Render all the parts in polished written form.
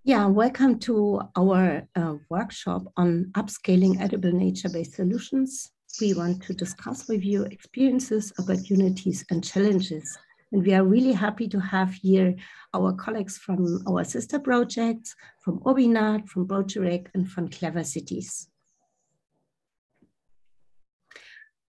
Yeah, welcome to our workshop on upscaling edible nature-based solutions. We want to discuss with you experiences, opportunities, and challenges. And we are really happy to have here our colleagues from our sister projects, from URBiNAT, from proGIreg, and from Clever Cities.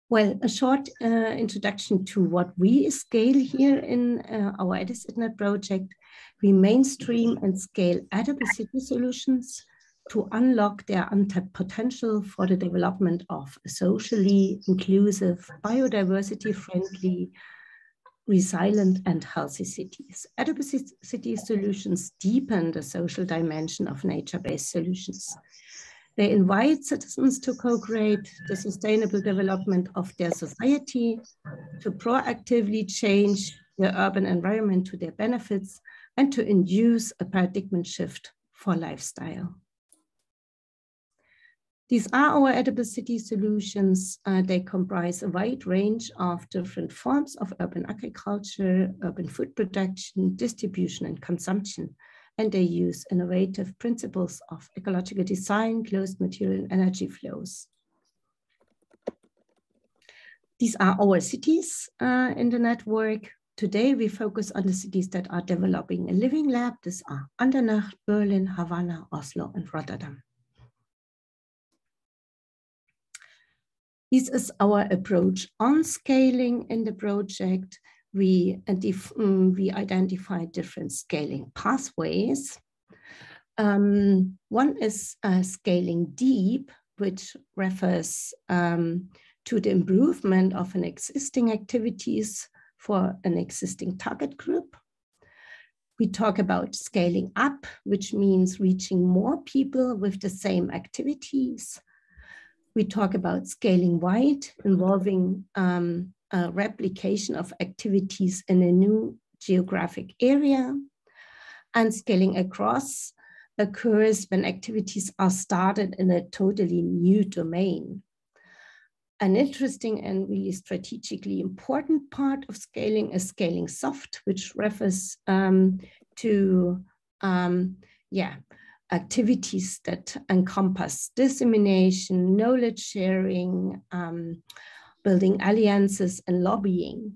Well, a short introduction to what we scale here in our EdiCitNet project. We mainstream and scale edible city solutions to unlock their untapped potential for the development of socially inclusive, biodiversity-friendly, resilient, and healthy cities. Edible city solutions deepen the social dimension of nature-based solutions. They invite citizens to co-create the sustainable development of their society, to proactively change their urban environment to their benefits, and to induce a paradigm shift for lifestyle. These are our edible city solutions. They comprise a wide range of different forms of urban agriculture, urban food production, distribution, and consumption. And they use innovative principles of ecological design, closed material and energy flows. These are our cities in the network. Today, we focus on the cities that are developing a living lab. These are Andernach, Berlin, Havana, Oslo, and Rotterdam. This is our approach on scaling in the project. We identify different scaling pathways. One is scaling deep, which refers to the improvement of an existing activities for an existing target group. We talk about scaling up, which means reaching more people with the same activities. We talk about scaling wide, involving a replication of activities in a new geographic area. And scaling across occurs when activities are started in a totally new domain. An interesting and really strategically important part of scaling is scaling soft, which refers to activities that encompass dissemination, knowledge sharing, building alliances, and lobbying.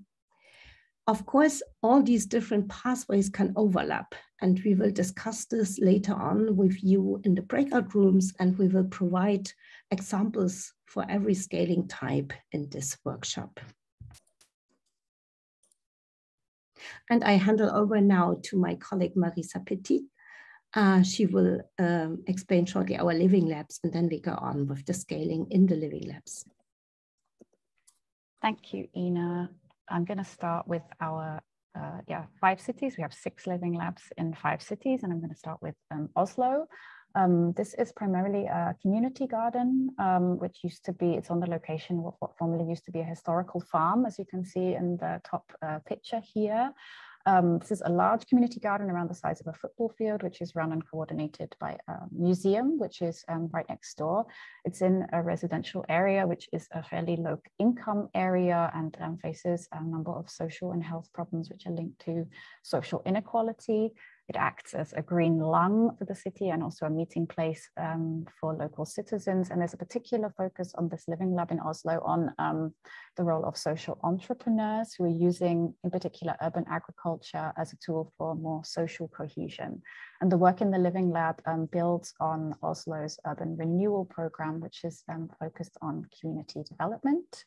Of course, all these different pathways can overlap, and we will discuss this later on with you in the breakout rooms, and we will provide examples for every scaling type in this workshop. And I hand it over now to my colleague Marisa Pettit. She will explain shortly our living labs, and then we go on with the scaling in the living labs. Thank you, Ina. I'm going to start with our 5 cities. We have 6 living labs in 5 cities, and I'm going to start with Oslo. This is primarily a community garden, which used to be, it's on the location of what formerly used to be a historical farm, as you can see in the top picture here. This is a large community garden around the size of a football field, which is run and coordinated by a museum, which is right next door. It's in a residential area, which is a fairly low income area and faces a number of social and health problems, which are linked to social inequality. It acts as a green lung for the city and also a meeting place for local citizens. And there's a particular focus on this living lab in Oslo on the role of social entrepreneurs who are using, in particular, urban agriculture as a tool for more social cohesion. And the work in the living lab builds on Oslo's urban renewal program, which is focused on community development.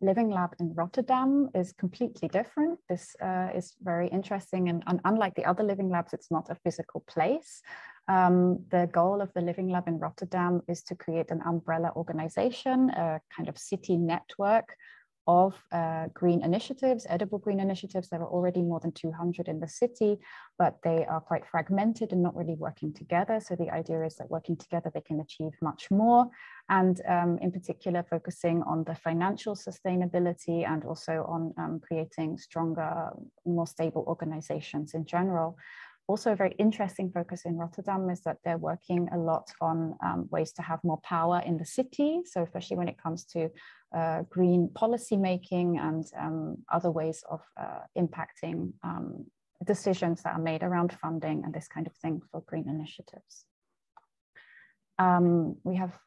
Living lab in Rotterdam is completely different. This is very interesting, and unlike the other living labs, it's not a physical place. The goal of the living lab in Rotterdam is to create an umbrella organization, a kind of city network of green initiatives, edible green initiatives. There are already more than 200 in the city, but they are quite fragmented and not really working together. So the idea is that working together, they can achieve much more. And in particular, focusing on the financial sustainability and also on creating stronger, more stable organizations in general. Also, a very interesting focus in Rotterdam is that they're working a lot on ways to have more power in the city. So especially when it comes to green policy making and other ways of impacting decisions that are made around funding and this kind of thing for green initiatives. We have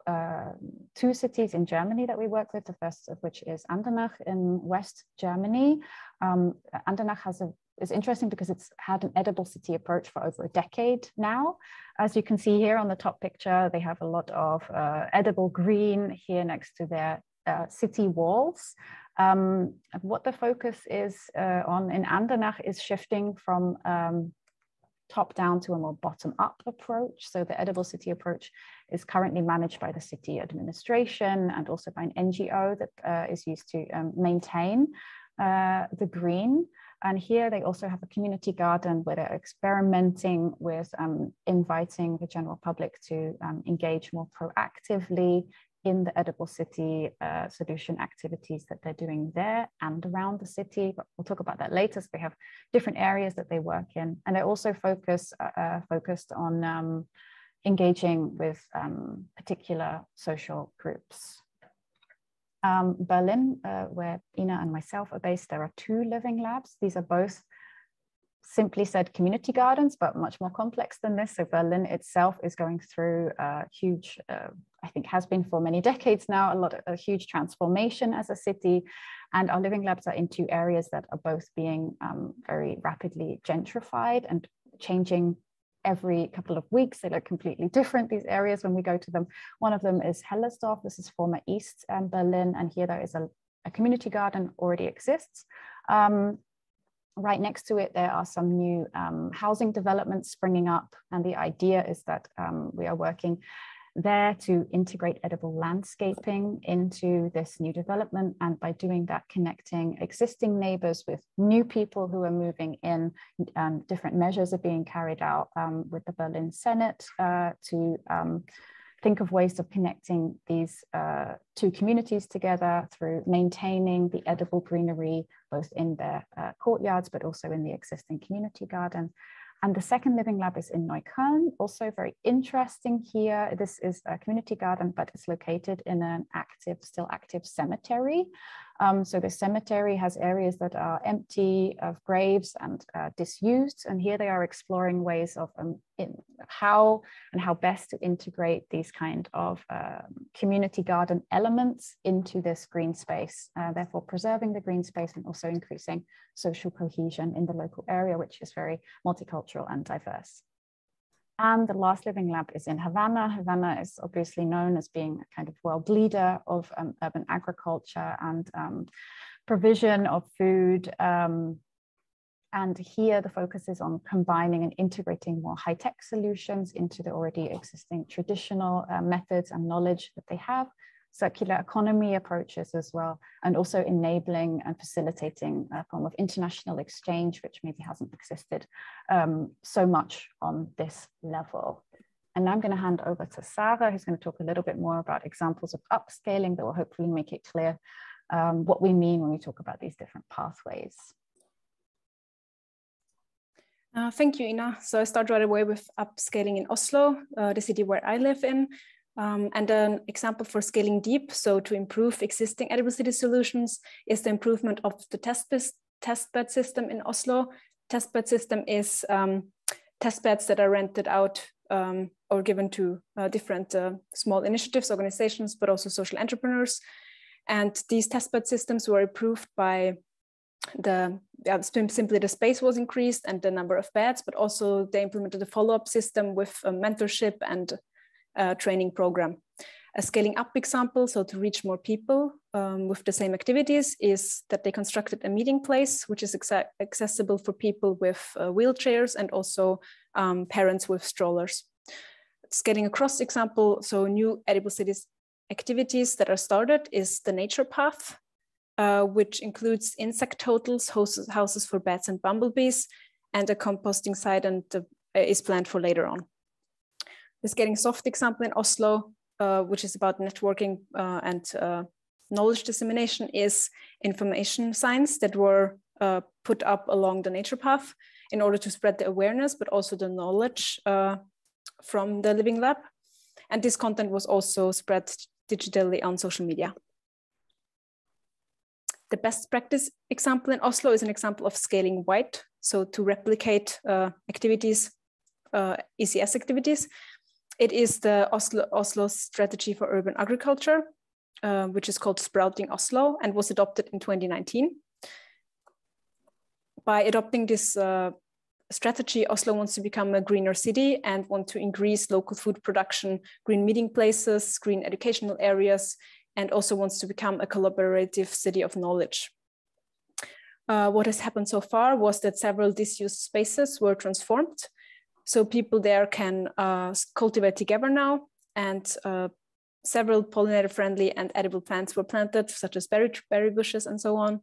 2 cities in Germany that we work with, the first of which is Andernach in West Germany. Andernach is interesting because it's had an edible city approach for over a decade now. As you can see here on the top picture, they have a lot of edible green here next to their city walls. What the focus is on in Andernach is shifting from top down to a more bottom up approach. So the edible city approach is currently managed by the city administration and also by an NGO that is used to maintain the green. And here they also have a community garden where they're experimenting with inviting the general public to engage more proactively in the edible city solution activities that they're doing there and around the city. But we'll talk about that later. So they have different areas that they work in. And they're also focused on engaging with particular social groups. Berlin, where Ina and myself are based, there are 2 living labs. These are both simply said community gardens, but much more complex than this. So Berlin itself is going through a huge, I think has been for many decades now, a huge transformation as a city. And our living labs are in 2 areas that are both being very rapidly gentrified and changing every couple of weeks. They look completely different, these areas, when we go to them. One of them is Hellersdorf. This is former East Berlin. And here there is a community garden already exists. Right next to it, there are some new housing developments springing up. And the idea is that we are working there to integrate edible landscaping into this new development. And by doing that, connecting existing neighbors with new people who are moving in, different measures are being carried out with the Berlin Senate to think of ways of connecting these 2 communities together through maintaining the edible greenery, both in their courtyards, but also in the existing community garden. And the second living lab is in Neukölln, also very interesting here. This is a community garden, but it's located in an still active cemetery. So the cemetery has areas that are empty of graves and disused. And here they are exploring ways of how best to integrate these kind of community garden elements into this green space, therefore preserving the green space and also increasing social cohesion in the local area, which is very multicultural and diverse. And the last living lab is in Havana. Havana is obviously known as being a kind of world leader of urban agriculture and provision of food. And here the focus is on combining and integrating more high-tech solutions into the already existing traditional methods and knowledge that they have, circular economy approaches as well, and also enabling and facilitating a form of international exchange, which maybe hasn't existed so much on this level. And now I'm going to hand over to Sara, who's going to talk a little bit more about examples of upscaling that will hopefully make it clear what we mean when we talk about these different pathways. Thank you, Ina. So I start right away with upscaling in Oslo, the city where I live in. And an example for scaling deep, so to improve existing edible city solutions, is the improvement of the testbed system in Oslo. Testbed system is testbeds that are rented out or given to different small initiatives, organizations, but also social entrepreneurs. And these testbed systems were approved by simply the space was increased and the number of beds, but also they implemented a follow-up system with a mentorship and training program. A scaling up example, so to reach more people with the same activities, is that they constructed a meeting place which is accessible for people with wheelchairs and also parents with strollers. Scaling across example, so new edible cities activities that are started is the nature path, which includes insect totals, houses for bats and bumblebees, and a composting site, and is planned for later on. This getting soft example in Oslo, which is about networking and knowledge dissemination, is information signs that were put up along the nature path in order to spread the awareness, but also the knowledge from the living lab. And this content was also spread digitally on social media. The best practice example in Oslo is an example of scaling white so to replicate activities, ECS activities. It is the Oslo strategy for urban agriculture, which is called Sprouting Oslo, and was adopted in 2019. By adopting this strategy, Oslo wants to become a greener city and want to increase local food production, green meeting places, green educational areas, and also wants to become a collaborative city of knowledge. What has happened so far was that several disused spaces were transformed. So people there can cultivate together now, and several pollinator-friendly and edible plants were planted, such as berry bushes and so on.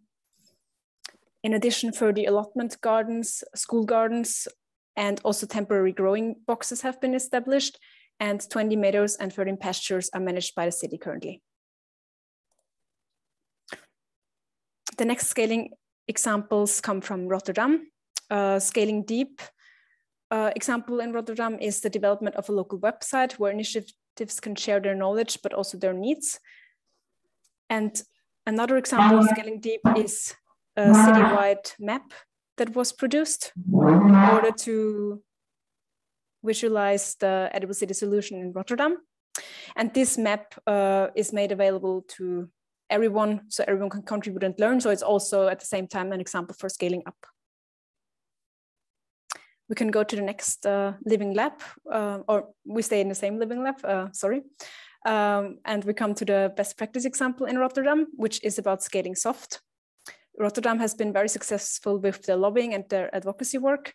In addition, 30 allotment gardens, school gardens, and also temporary growing boxes have been established, and 20 meadows and 13 pastures are managed by the city currently. The next scaling examples come from Rotterdam. Scaling deep example in Rotterdam is the development of a local website where initiatives can share their knowledge, but also their needs. And another example of scaling deep is a citywide map that was produced in order to visualize the edible city solution in Rotterdam. And this map is made available to everyone, so everyone can contribute and learn. So it's also at the same time an example for scaling up. We can go to the next living lab, or we stay in the same living lab, sorry. And we come to the best practice example in Rotterdam, which is about scaling soft. Rotterdam has been very successful with their lobbying and their advocacy work,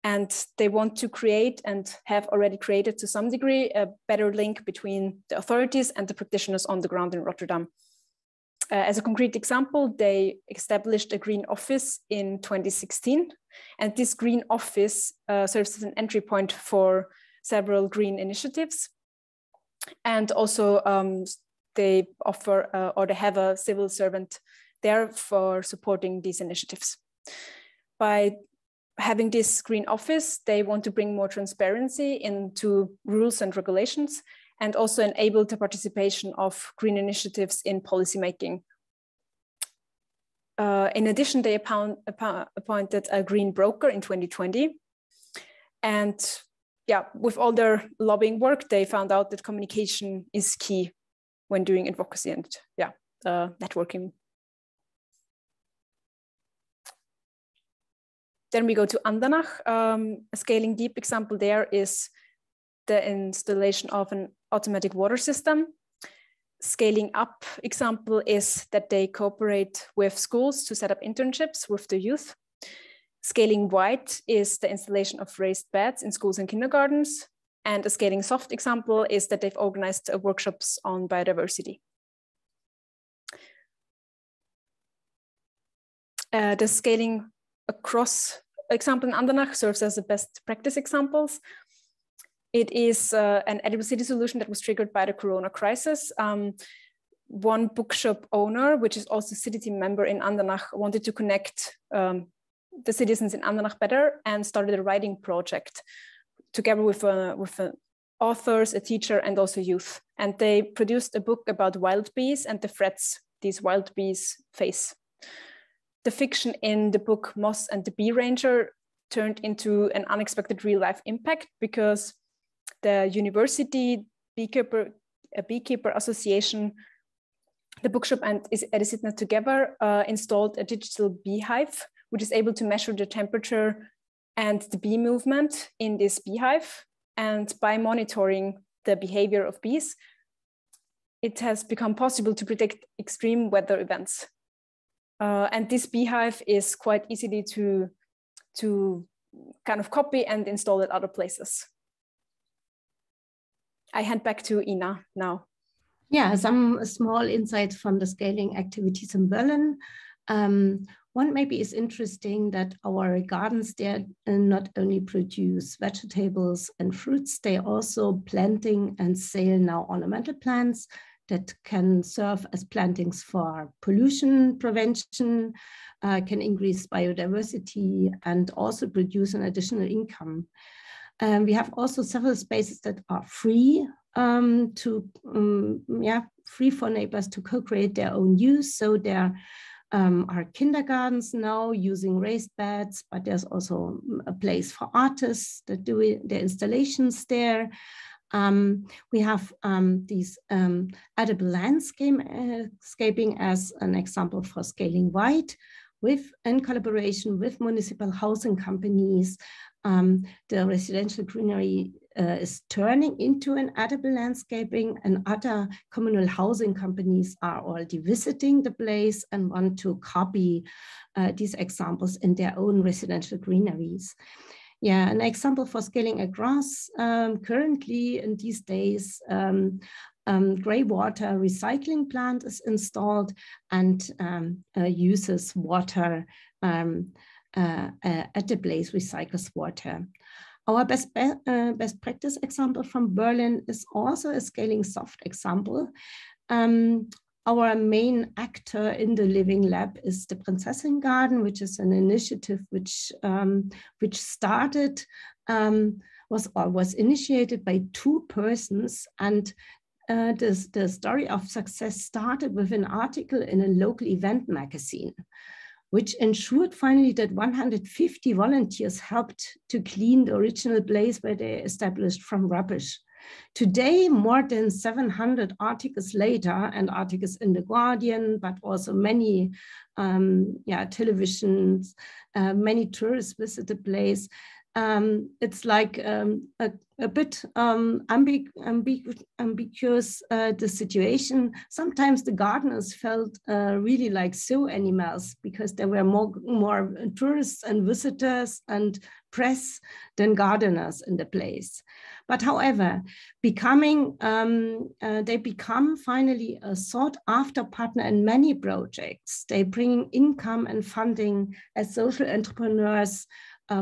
and they want to create and have already created to some degree a better link between the authorities and the practitioners on the ground in Rotterdam. As a concrete example, they established a green office in 2016, and this green office serves as an entry point for several green initiatives. And also they offer or they have a civil servant there for supporting these initiatives. By having this green office, they want to bring more transparency into rules and regulations, and also enable the participation of green initiatives in policymaking. In addition, they appointed a green broker in 2020. And yeah, with all their lobbying work, they found out that communication is key when doing advocacy and networking. Then we go to Andernach. A scaling deep example there is the installation of an automatic water system. Scaling up example is that they cooperate with schools to set up internships with the youth. Scaling wide is the installation of raised beds in schools and kindergartens. And a scaling soft example is that they've organized workshops on biodiversity. The scaling across example in Andernach serves as the best practice examples. It is an edible city solution that was triggered by the Corona crisis. One bookshop owner, which is also a city team member in Andernach, wanted to connect the citizens in Andernach better and started a writing project together with authors, a teacher, and also youth. And they produced a book about wild bees and the threats these wild bees face. The fiction in the book Moss and the Bee Ranger turned into an unexpected real-life impact because the university beekeeper association, the bookshop and EdiCitNet together installed a digital beehive, which is able to measure the temperature and the bee movement in this beehive. And by monitoring the behavior of bees, it has become possible to predict extreme weather events. And this beehive is quite easily to kind of copy and install at other places. I hand back to Ina now. Yeah, some small insights from the scaling activities in Berlin. One maybe is interesting that our gardens there not only produce vegetables and fruits, they also planting and sale now ornamental plants that can serve as plantings for pollution prevention, can increase biodiversity, and also produce an additional income. We have also several spaces that are free free for neighbors to co-create their own use. So they're are kindergartens now using raised beds, but there's also a place for artists that do their installations there. We have these edible landscaping as an example for scaling wide, in collaboration with municipal housing companies. The residential greenery is turning into an edible landscaping, and other communal housing companies are already visiting the place and want to copy these examples in their own residential greeneries. Yeah, an example for scaling across, currently in these days, grey water recycling plant is installed and uses water at the place, recycles water. Our best practice example from Berlin is also a scaling soft example. Our main actor in the Living Lab is the Prinzessin Garden, which is an initiative which started, was initiated by 2 persons, and the story of success started with an article in a local event magazine, which ensured finally that 150 volunteers helped to clean the original place where they established from rubbish. Today, more than 700 articles later, and articles in The Guardian, but also many televisions, many tourists visit the place. It's like a bit ambiguous, the situation. Sometimes the gardeners felt really like zoo animals because there were more tourists and visitors and press than gardeners in the place. But however, they become finally a sought after partner in many projects. They bring income and funding as social entrepreneurs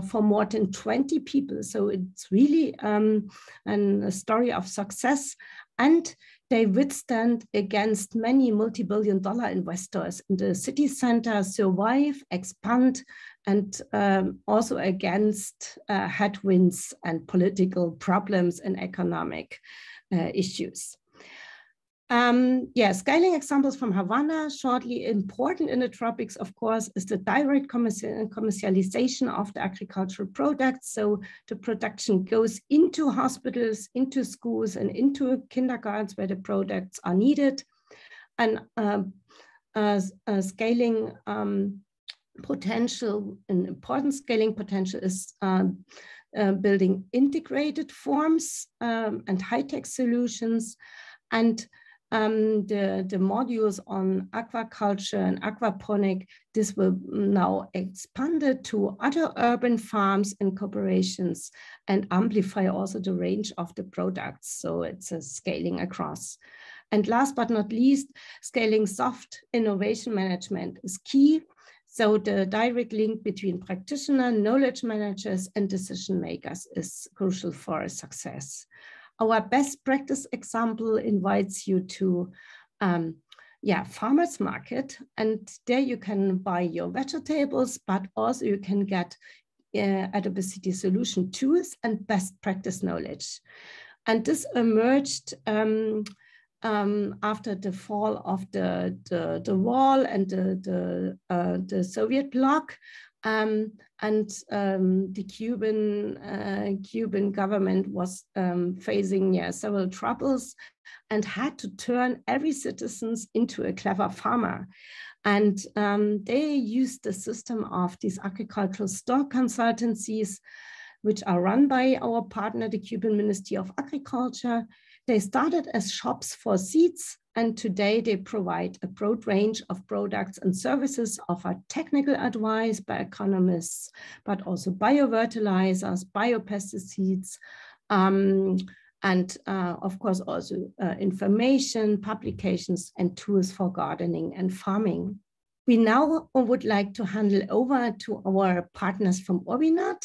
for more than 20 people. So it's really a story of success, and they withstand against many multi-billion-dollar investors in the city center, survive, expand, and also against headwinds and political problems and economic issues. Scaling examples from Havana, shortly. Important in the tropics, of course, is the direct commercialization of the agricultural products. So the production goes into hospitals, into schools, and into kindergartens where the products are needed. And scaling potential, an important scaling potential is building integrated forms and high-tech solutions. And the modules on aquaculture and aquaponic, this will now expanded to other urban farms and corporations and amplify also the range of the products. So it's a scaling across. And last but not least, scaling soft innovation management is key. So the direct link between practitioner, knowledge managers, and decision makers is crucial for success. Our best practice example invites you to farmers market, and there you can buy your vegetables, but also you can get adaptability solution tools and best practice knowledge. And this emerged after the fall of the wall and the Soviet bloc. The Cuban government was facing several troubles and had to turn every citizen into a clever farmer. And they used the system of these agricultural store consultancies, which are run by our partner, the Cuban Ministry of Agriculture. They started as shops for seeds, and today they provide a broad range of products and services, offer technical advice by economists, but also biofertilizers, biopesticides, and of course also information, publications, and tools for gardening and farming. We now would like to hand over to our partners from URBiNAT.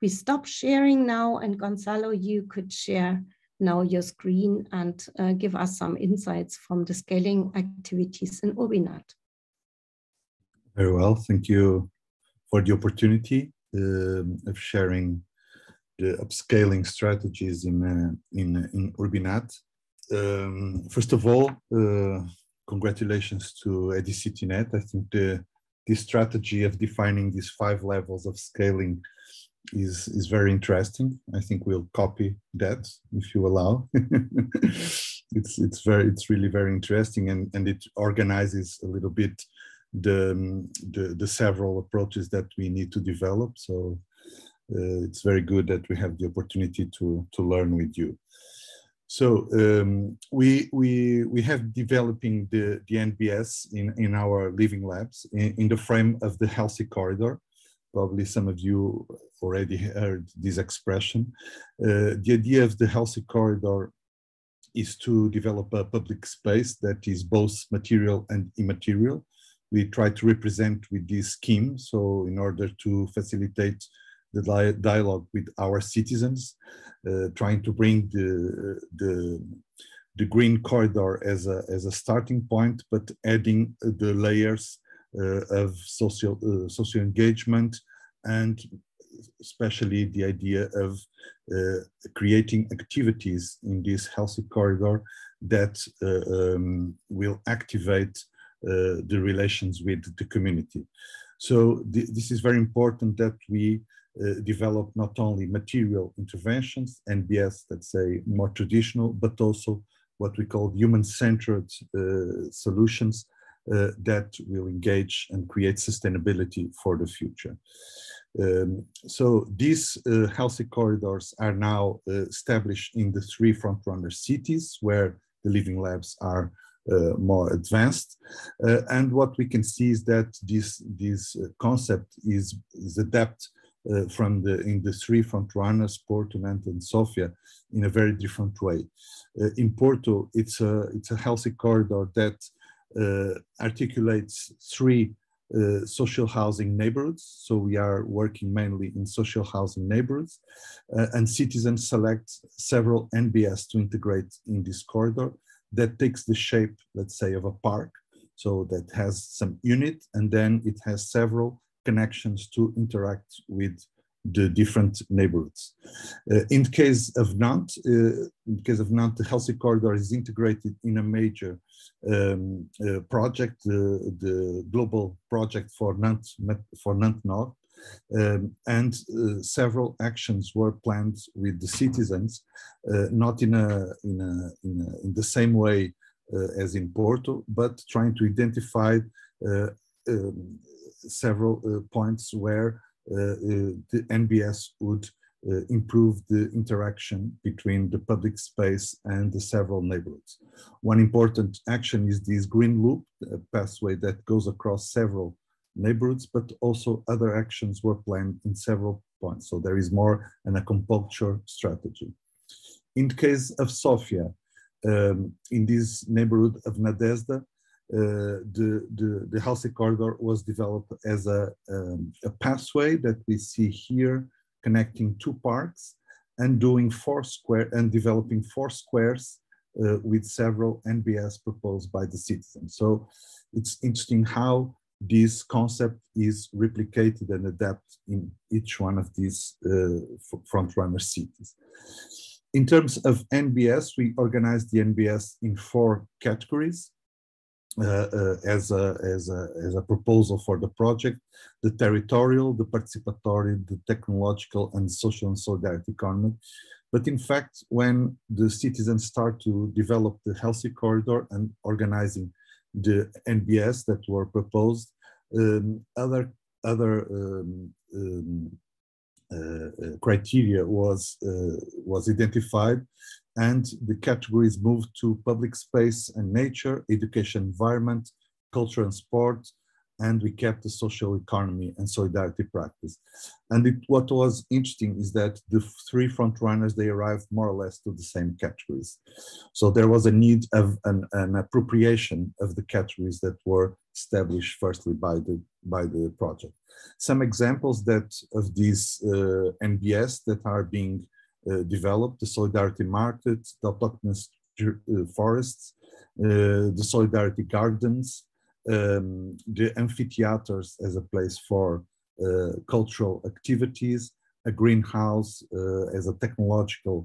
We stop sharing now, and Gonçalo, you could share now your screen and give us some insights from the scaling activities in URBiNAT. Very well, thank you for the opportunity of sharing the upscaling strategies in URBiNAT. First of all, congratulations to EdiCitNet. I think the strategy of defining these 5 levels of scaling is very interesting. I think we'll copy that if you allow. It's really very interesting, and it organizes a little bit the several approaches that we need to develop. So it's very good that we have the opportunity to learn with you. So we have developing the NBS in our living labs in the frame of the healthy corridor. Probably some of you already heard this expression. The idea of the healthy corridor is to develop a public space that is both material and immaterial. We try to represent with this scheme, so in order to facilitate the dialogue with our citizens, trying to bring the green corridor as a starting point, but adding the layers of social engagement, and especially the idea of creating activities in this healthy corridor that will activate the relations with the community. So this is very important that we develop not only material interventions, NBS, let's say more traditional, but also what we call human-centered solutions that will engage and create sustainability for the future. So these healthy corridors are now established in the 3 frontrunner cities where the living labs are more advanced. And what we can see is that this concept is adapted in the 3 frontrunners, Porto, Nantes, and Sofia, in a very different way. In Porto, it's a healthy corridor that articulates 3 social housing neighborhoods. So we are working mainly in social housing neighborhoods, and citizens select several NBS to integrate in this corridor that takes the shape, let's say, of a park. So that has some unit, and then it has several connections to interact with the different neighborhoods. In the case of Nantes, the healthy corridor is integrated in a major project, the global project for Nantes North, and several actions were planned with the citizens, not in the same way as in Porto, but trying to identify several points where the NBS would improve the interaction between the public space and the several neighborhoods. One important action is this green loop, a pathway that goes across several neighborhoods, but also other actions were planned in several points. So there is more an acupuncture strategy. In the case of Sofia, in this neighborhood of Nadezhda, the healthy corridor was developed as a pathway that we see here, connecting 2 parks and doing developing 4 squares with several NBS proposed by the citizens. So it's interesting how this concept is replicated and adapted in each one of these frontrunner cities. In terms of NBS, we organized the NBS in 4 categories. As a proposal for the project: the territorial, the participatory, the technological, and social and solidarity economy. But in fact, when the citizens start to develop the healthy corridor and organizing the NBS that were proposed, other criteria was identified, and the categories moved to public space and nature, education, environment, culture and sport, and we kept the social economy and solidarity practice. And what was interesting is that the 3 frontrunners, they arrived more or less to the same categories. So there was a need of an appropriation of the categories that were established firstly by the project. Some examples of these NBS that are being developed: the solidarity market, the autochthonous forests, the solidarity gardens, the amphitheaters as a place for cultural activities, a greenhouse as a technological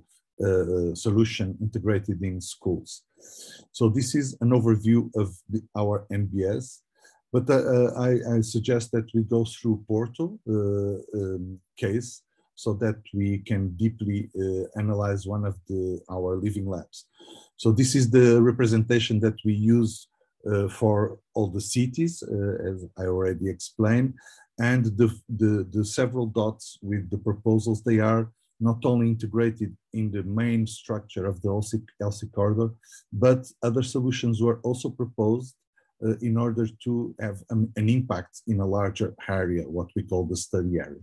solution integrated in schools. So this is an overview of our NBS, but I suggest that we go through Porto case so that we can deeply analyze one of our living labs. So this is the representation that we use for all the cities, as I already explained, and the several dots with the proposals. They are not only integrated in the main structure of the ELSI corridor, but other solutions were also proposed in order to have an impact in a larger area, what we call the study area.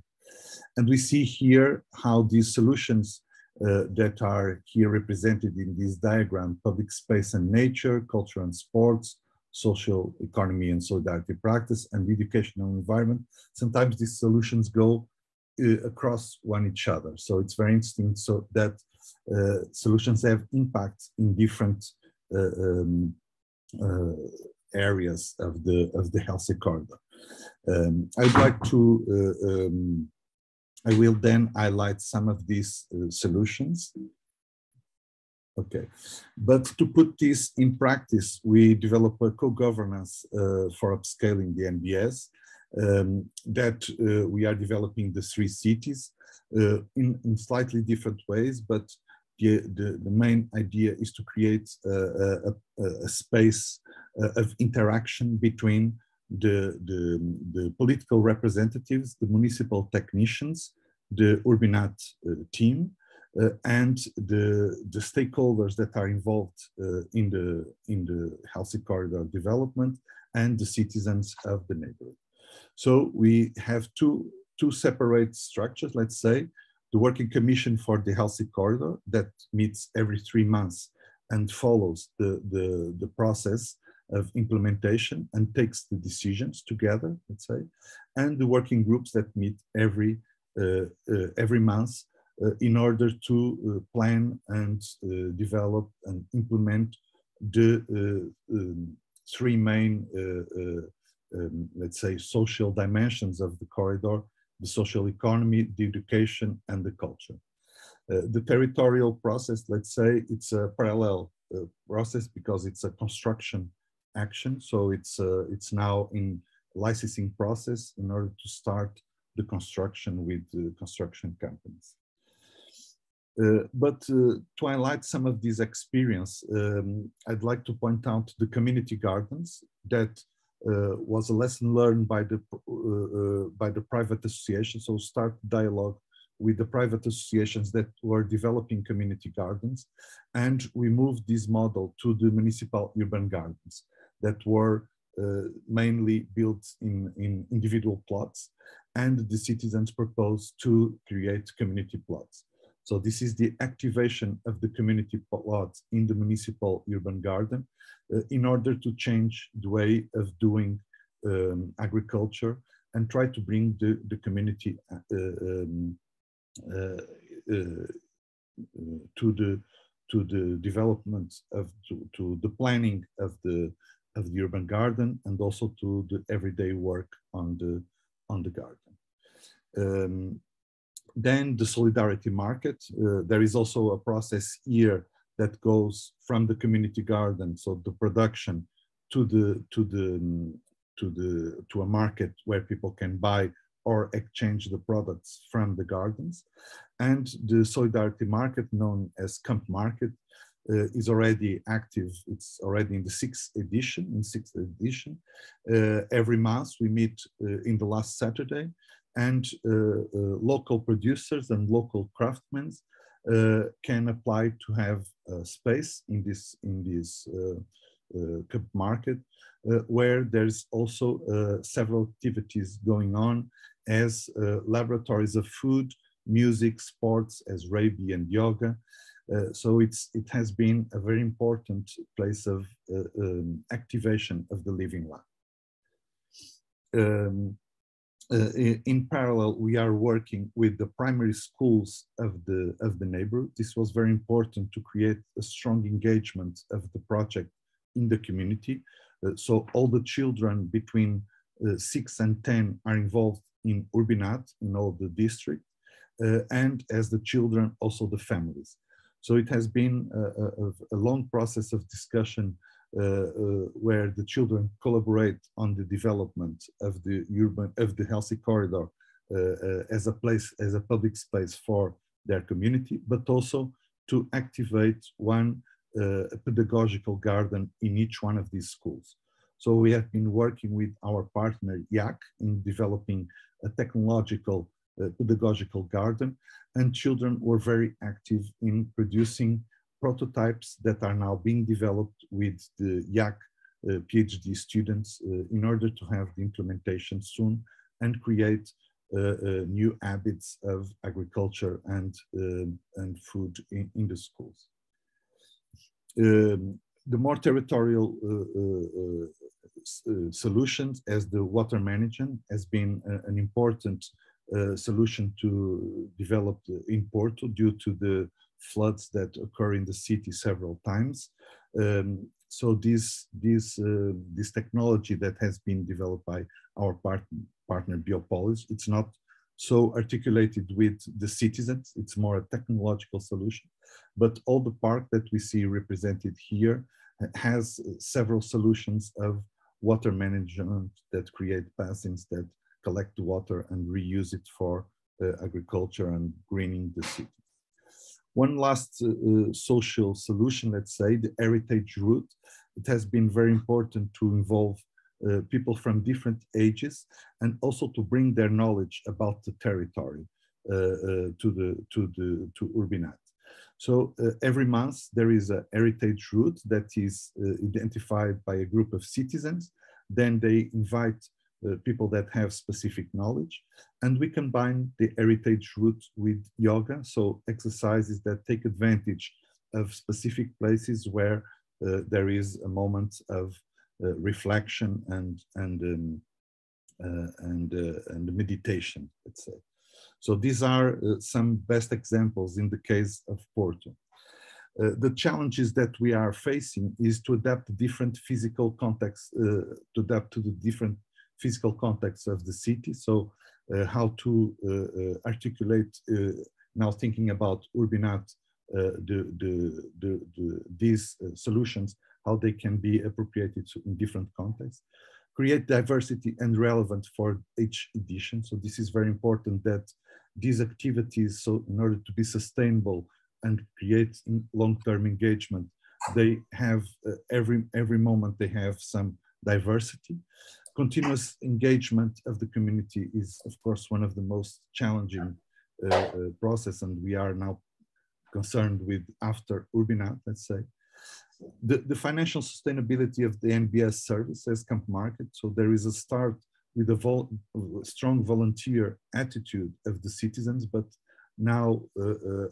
And we see here how these solutions that are here represented in this diagram, public space and nature, culture and sports, social economy and solidarity practice, and educational environment. Sometimes these solutions go across one each other. So it's very interesting so that solutions have impact in different areas of the healthy corridor. I'd like to, I will then highlight some of these solutions. Okay, but to put this in practice, we develop a co-governance for upscaling the NBS that we are developing the 3 cities in slightly different ways, but the main idea is to create a space of interaction between the political representatives, the municipal technicians, the URBiNAT team, and the stakeholders that are involved in the healthy corridor development and the citizens of the neighborhood. So we have two separate structures, let's say, the Working Commission for the Healthy Corridor that meets every 3 months and follows the process of implementation and takes the decisions together, let's say, and the working groups that meet every month in order to plan and develop and implement the 3 main, let's say, social dimensions of the corridor: the social economy, the education, and the culture. The territorial process, let's say, it's a parallel process because it's a construction action. So it's now in licensing process in order to start the construction with the construction companies. But to highlight some of this experience, I'd like to point out the community gardens that was a lesson learned by the private association. So start dialogue with the private associations that were developing community gardens, and we moved this model to the municipal urban gardens that were mainly built in individual plots, and the citizens proposed to create community plots. So this is the activation of the community plots in the municipal urban garden in order to change the way of doing agriculture and try to bring the community to the development of to the planning of the urban garden, and also to the everyday work on the garden. Then the solidarity market. There is also a process here that goes from the community garden, so the production, to a market where people can buy or exchange the products from the gardens. And the solidarity market, known as Camp Market, is already active. It's already in the 6th edition. Every month we meet in the last Saturday, and local producers and local craftsmen can apply to have space in this Camp Market, where there's also several activities going on as laboratories of food, music, sports, as Reiki and yoga. So it has been a very important place of activation of the living lab. In parallel, we are working with the primary schools of the neighborhood. This was very important to create a strong engagement of the project in the community. So all the children between 6 and 10 are involved in URBiNAT in all the district, and as the children, also the families. So it has been a long process of discussion where the children collaborate on the development of the healthy corridor as a public space for their community, but also to activate one pedagogical garden in each one of these schools. So we have been working with our partner YAC in developing a technological pedagogical garden, and children were very active in producing prototypes that are now being developed with the YAC PhD students in order to have the implementation soon and create new habits of agriculture and food in the schools. The more territorial solutions, as the water management, has been an important solution to develop in Porto due to the floods that occur in the city several times. So this technology that has been developed by our partner Biopolis, it's not so articulated with the citizens, it's more a technological solution, but all the park that we see represented here has several solutions of water management that create basins that collect the water and reuse it for agriculture and greening the city. One last social solution, let's say, the heritage route. It has been very important to involve people from different ages and also to bring their knowledge about the territory to URBiNAT. So every month there is a heritage route that is identified by a group of citizens. Then they invite people that have specific knowledge, and we combine the heritage route with yoga, so exercises that take advantage of specific places where there is a moment of reflection and meditation, let's say. So these are some best examples in the case of Porto. The challenges that we are facing is to adapt to different physical contexts, to adapt to the different physical context of the city. So how to articulate, now thinking about URBiNAT, these solutions, how they can be appropriated in different contexts, create diversity and relevance for each edition. So this is very important that these activities, so in order to be sustainable and create long-term engagement, they have every moment they have some diversity. Continuous engagement of the community is, of course, one of the most challenging process, and we are now concerned with after URBiNAT, let's say. The financial sustainability of the NBS service as Camp Market. So there is a start with a strong volunteer attitude of the citizens, but now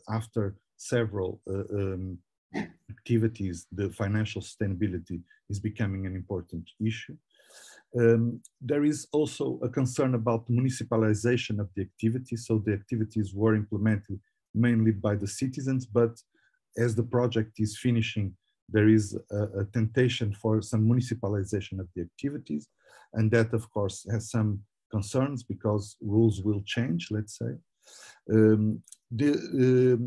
after several activities, the financial sustainability is becoming an important issue. There is also a concern about the municipalization of the activities. So the activities were implemented mainly by the citizens, but as the project is finishing, there is a temptation for some municipalization of the activities. And that, of course, has some concerns because rules will change, let's say. The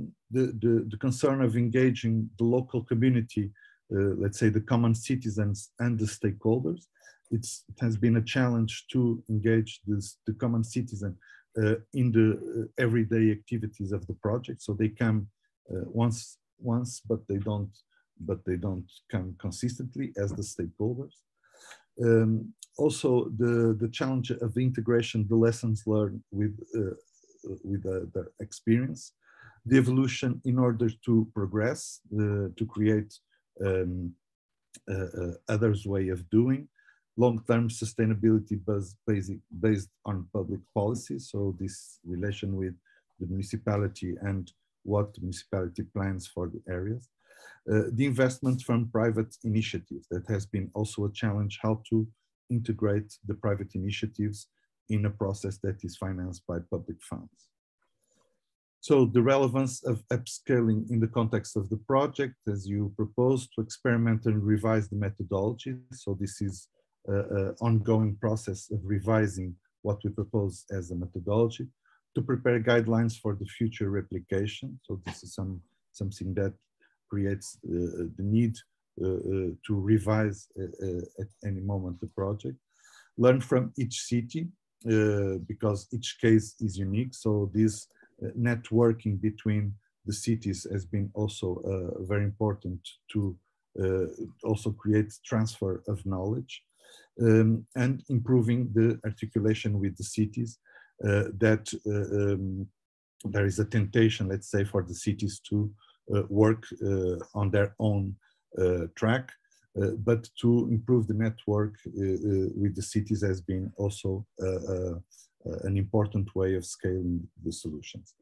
concern of engaging the local community, let's say the common citizens and the stakeholders, it has been a challenge to engage the common citizen in the everyday activities of the project. So they come once, but they don't come consistently as the stakeholders. Also, the challenge of the integration, the lessons learned with the experience, the evolution in order to progress, to create others' way of doing, long-term sustainability based on public policy. So this relation with the municipality and what the municipality plans for the areas. The investment from private initiatives, that has been also a challenge, how to integrate the private initiatives in a process that is financed by public funds. So the relevance of upscaling in the context of the project, as you propose, to experiment and revise the methodology. So this is an ongoing process of revising what we propose as a methodology, to prepare guidelines for the future replication. So this is some something that creates the need to revise at any moment the project. Learn from each city, because each case is unique. So this networking between the cities has been also very important to also create transfer of knowledge, and improving the articulation with the cities, that there is a temptation, let's say, for the cities to work on their own track, but to improve the network with the cities has been also an important way of scaling the solutions.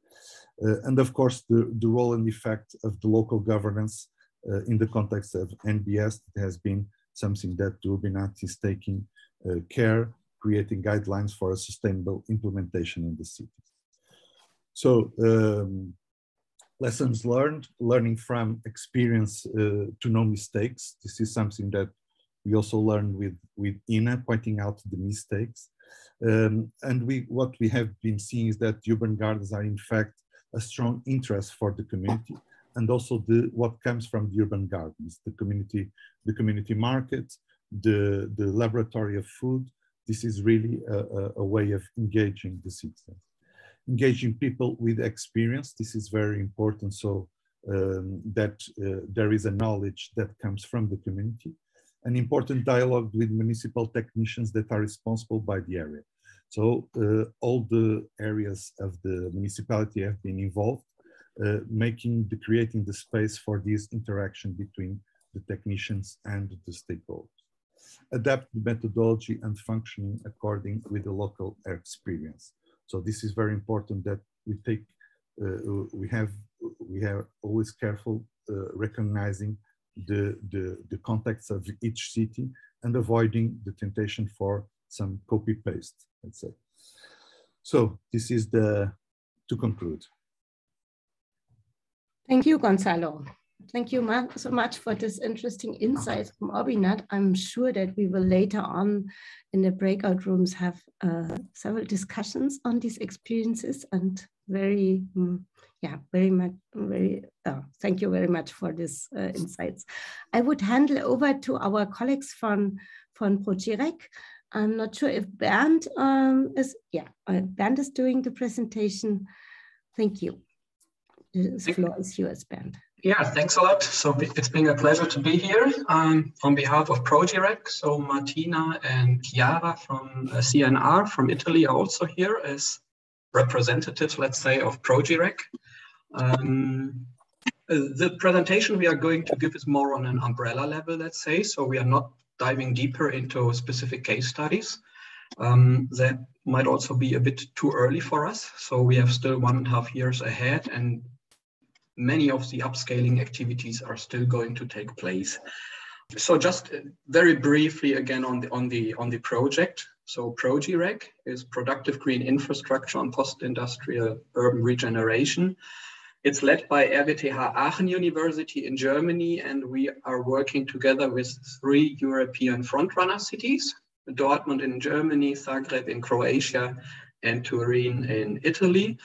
And of course, the role and effect of the local governance in the context of NBS has been something that the URBiNAT is taking care, creating guidelines for a sustainable implementation in the cities. So lessons learned, learning from experience to no mistakes. This is something that we also learned with Ina, pointing out the mistakes. And what we have been seeing is that urban gardens are in fact a strong interest for the community, and also what comes from the urban gardens, the community market, the laboratory of food. This is really a way of engaging the citizens. Engaging people with experience, this is very important, so that there is a knowledge that comes from the community. An important dialogue with municipal technicians that are responsible by the area. So all the areas of the municipality have been involved, creating the space for this interaction between the technicians and the stakeholders. Adapt the methodology and functioning according with the local experience. So this is very important that we take, we have always careful recognizing the context of each city and avoiding the temptation for some copy paste, let's say. So this is to conclude. Thank you, Gonçalo. Thank you so much for this interesting insights from URBiNAT. I'm sure that we will later on in the breakout rooms have several discussions on these experiences, and thank you very much for this insights. I would hand over to our colleagues from proGIreg. I'm not sure if Bernd Bernd is doing the presentation. Thank you. The floor is yours, Bernd. Yeah, thanks a lot. So it's been a pleasure to be here on behalf of proGIreg. So Martina and Chiara from CNR from Italy are also here as representatives, let's say, of proGIreg. The presentation we are going to give is more on an umbrella level, let's say. So we are not diving deeper into specific case studies. That might also be a bit too early for us. So we have still 1.5 years ahead, and many of the upscaling activities are still going to take place. So just very briefly again on the project. So proGIreg is Productive Green Infrastructure on Post-Industrial Urban Regeneration. It's led by RWTH Aachen University in Germany, and we are working together with 3 European frontrunner cities: Dortmund in Germany, Zagreb in Croatia, and Turin in Italy.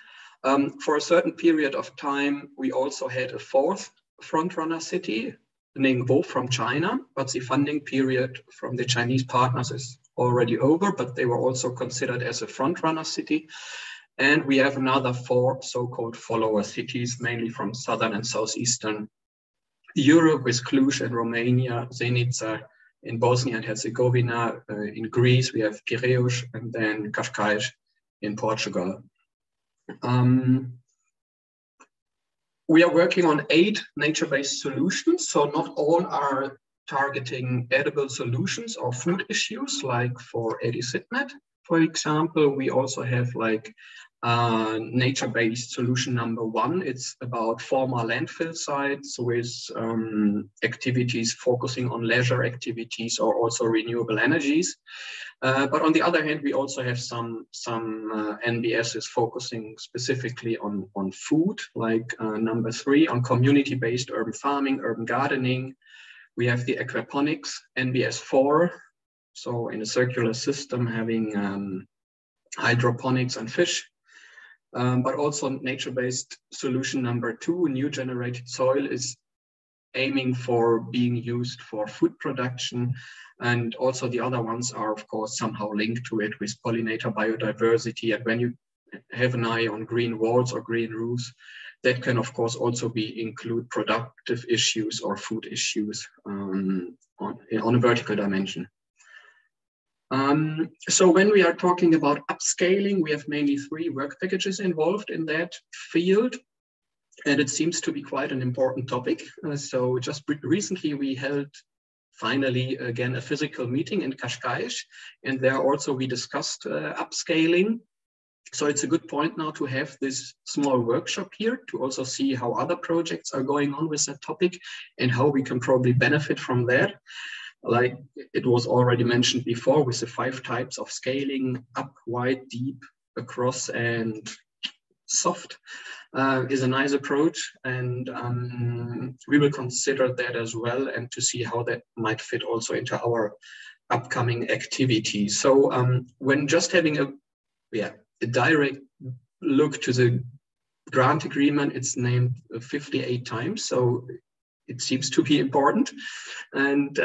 For a certain period of time, we also had a 4th frontrunner city, Ningbo from China, but the funding period from the Chinese partners is already over, but they were also considered as a frontrunner city. And we have another 4 so-called follower cities, mainly from southern and southeastern Europe, with Cluj in Romania, Zenica in Bosnia and Herzegovina. In Greece, we have Piraeus, and then Cascais in Portugal. We are working on 8 nature-based solutions. So not all are targeting edible solutions or food issues, like for EdiCitNet, for example. We also have like nature-based solution number 1. It's about former landfill sites with activities focusing on leisure activities or also renewable energies. But on the other hand, we also have some NBSs focusing specifically on food, like number 3, on community-based urban farming, urban gardening. We have the aquaponics, NBS 4, so in a circular system having hydroponics and fish. But also nature-based solution number 2, new generated soil, is aiming for being used for food production. And also the other ones are, of course, somehow linked to it with pollinator biodiversity. And when you have an eye on green walls or green roofs, that can, of course, also include productive issues or food issues on a vertical dimension. So when we are talking about upscaling, we have mainly 3 work packages involved in that field. And it seems to be quite an important topic. So just recently we held, finally, again, a physical meeting in Cascais. And there also we discussed upscaling. So it's a good point now to have this small workshop here to also see how other projects are going on with that topic and how we can probably benefit from that. Like it was already mentioned before with the 5 types of scaling, up, wide, deep, across, and soft is a nice approach. And we will consider that as well and to see how that might fit also into our upcoming activities. So when just having a direct look to the grant agreement, it's named 58 times. So it seems to be important. And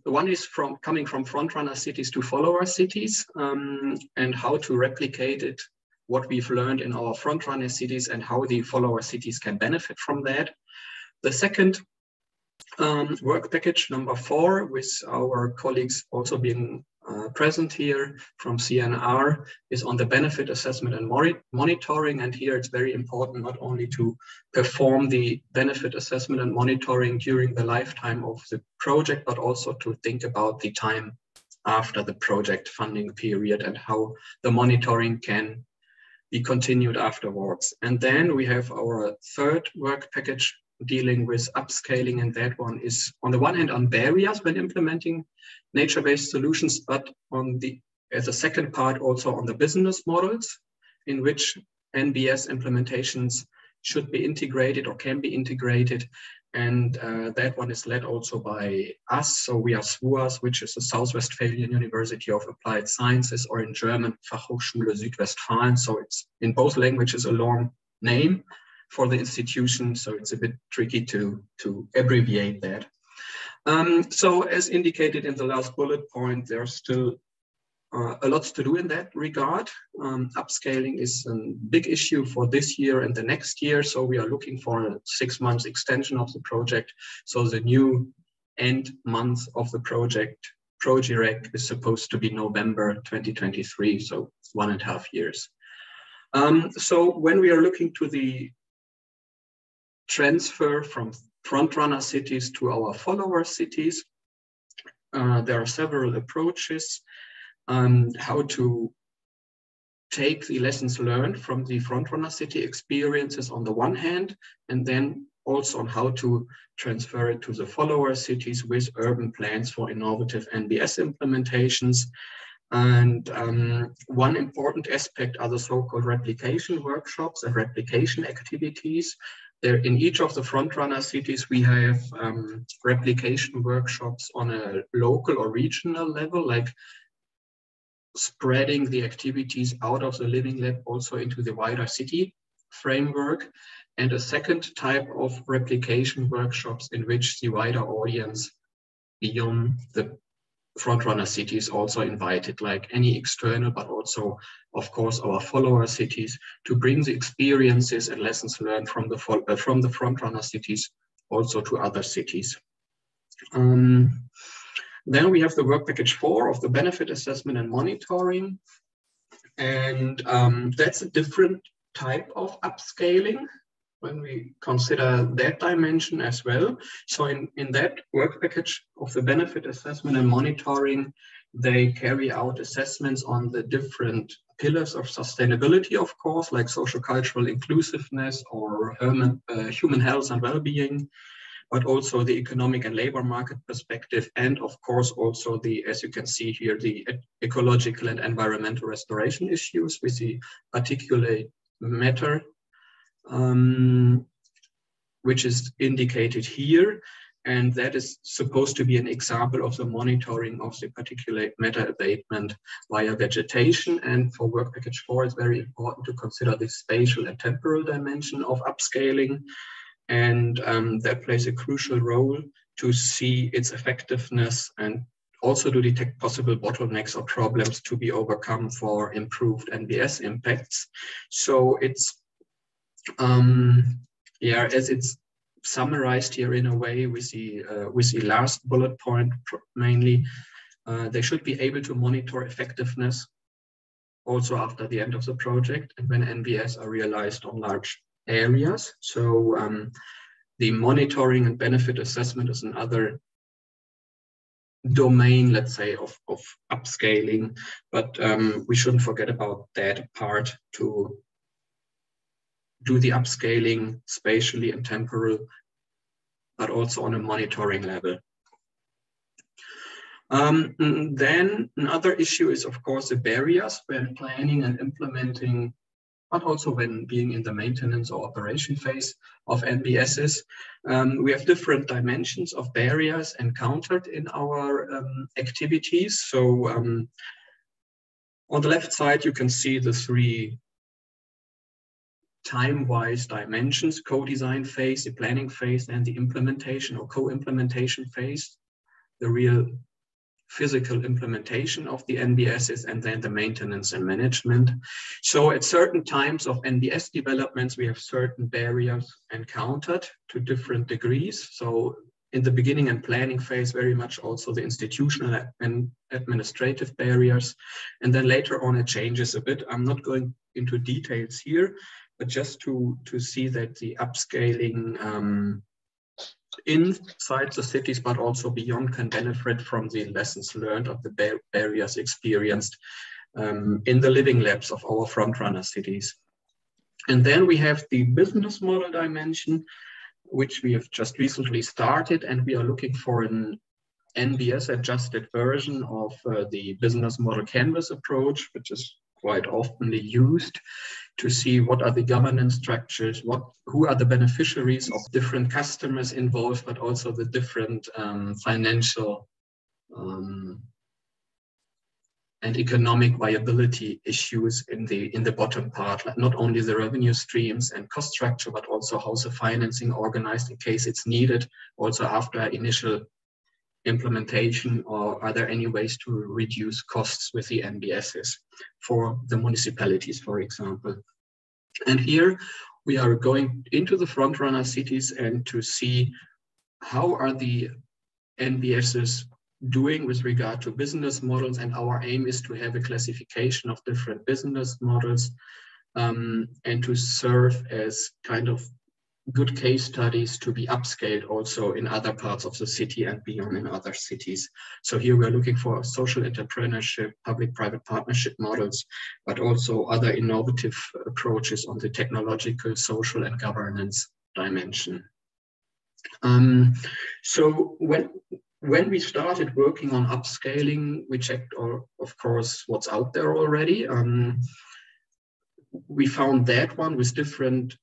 one is coming from frontrunner cities to follower cities and how to replicate it, what we've learned in our frontrunner cities and how the follower cities can benefit from that. The second work package, number 4, with our colleagues also being present here from CNR, is on the benefit assessment and monitoring. And here it's very important not only to perform the benefit assessment and monitoring during the lifetime of the project, but also to think about the time after the project funding period and how the monitoring can be continued afterwards. And then we have our third work package dealing with upscaling, and that one is on the one hand on barriers when implementing nature-based solutions, but as a second part also on the business models in which NBS implementations should be integrated or can be integrated. And that one is led also by us. So we are SWAS, which is the South Westphalian University of Applied Sciences, or in German, Fachhochschule Südwestfalen. So it's in both languages a long name for the institution, so it's a bit tricky to abbreviate that. So as indicated in the last bullet point, there's still a lot to do in that regard. Upscaling is a big issue for this year and the next year, so we are looking for a 6-month extension of the project. So the new end month of the project, proGIreg, is supposed to be November 2023, so 1.5 years. So when we are looking to the transfer from frontrunner cities to our follower cities, there are several approaches on how to take the lessons learned from the frontrunner city experiences on the one hand, and then also on how to transfer it to the follower cities with urban plans for innovative NBS implementations. And one important aspect are the so-called replication workshops and replication activities. There, in each of the frontrunner cities, we have replication workshops on a local or regional level, like spreading the activities out of the living lab also into the wider city framework. And a second type of replication workshops in which the wider audience beyond the frontrunner cities also invited, like any external, but also, of course, our follower cities, to bring the experiences and lessons learned from the frontrunner cities also to other cities. Then we have the work package 4 of the benefit assessment and monitoring. And that's a different type of upscaling when we consider that dimension as well. So in that work package of the benefit assessment and monitoring, they carry out assessments on the different pillars of sustainability, of course, like social cultural inclusiveness or human health and well-being, but also the economic and labor market perspective, and of course also the, as you can see here, the ecological and environmental restoration issues with the particulate matter, which is indicated here. And that is supposed to be an example of the monitoring of the particulate matter abatement via vegetation. And for work package 4, it's very important to consider the spatial and temporal dimension of upscaling. And that plays a crucial role to see its effectiveness and also to detect possible bottlenecks or problems to be overcome for improved NBS impacts. So it's, yeah, as it's summarized here in a way with the last bullet point mainly, they should be able to monitor effectiveness also after the end of the project and when NBS are realized on large areas. So the monitoring and benefit assessment is another domain, let's say, of upscaling, but we shouldn't forget about that part to do the upscaling spatially and temporal, but also on a monitoring level. Then another issue is, of course, the barriers when planning and implementing, but also when being in the maintenance or operation phase of NBSs. We have different dimensions of barriers encountered in our activities. So on the left side, you can see the 3 time-wise dimensions: co-design phase, the planning phase, and the implementation or co-implementation phase, the real physical implementation of the NBSs, and then the maintenance and management. So at certain times of NBS developments, we have certain barriers encountered to different degrees. So in the beginning and planning phase, very much also the institutional and administrative barriers. And then later on, it changes a bit. I'm not going into details here, but just to see that the upscaling inside the cities, but also beyond, can benefit from the lessons learned of the barriers experienced in the living labs of our frontrunner cities. And then we have the business model dimension, which we have just recently started, and we are looking for an NBS adjusted version of the business model canvas approach, which is quite often used to see what are the governance structures, who are the beneficiaries of different customers involved, but also the different financial and economic viability issues in the bottom part, like not only the revenue streams and cost structure, but also how's the financing organized in case it's needed, also after initial implementation, or are there any ways to reduce costs with the NBSs for the municipalities, for example. And here we are going into the frontrunner cities and to see how are the NBSs doing with regard to business models, and our aim is to have a classification of different business models and to serve as kind of good case studies to be upscaled also in other parts of the city and beyond in other cities. So here we're looking for social entrepreneurship, public-private partnership models, but also other innovative approaches on the technological, social, and governance dimension. So when we started working on upscaling, we checked, of course, what's out there already. We found that one with different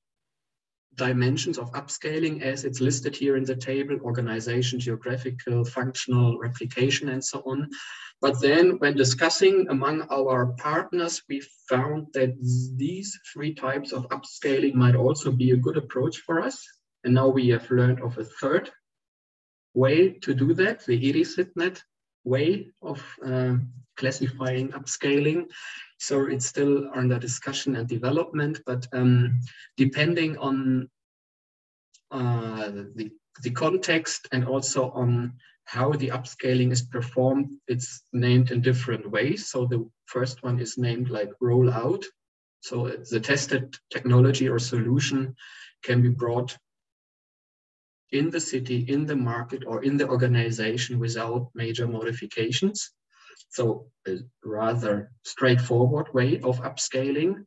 dimensions of upscaling as it's listed here in the table: organization, geographical, functional, replication, and so on. But then when discussing among our partners, we found that these 3 types of upscaling might also be a good approach for us. And now we have learned of a third way to do that, the EdiCitNet way of classifying upscaling. So it's still under discussion and development, but depending on the context and also on how the upscaling is performed, it's named in different ways. So the first one is named like Rollout. So the tested technology or solution can be brought in the city, in the market, or in the organization without major modifications. So a rather straightforward way of upscaling.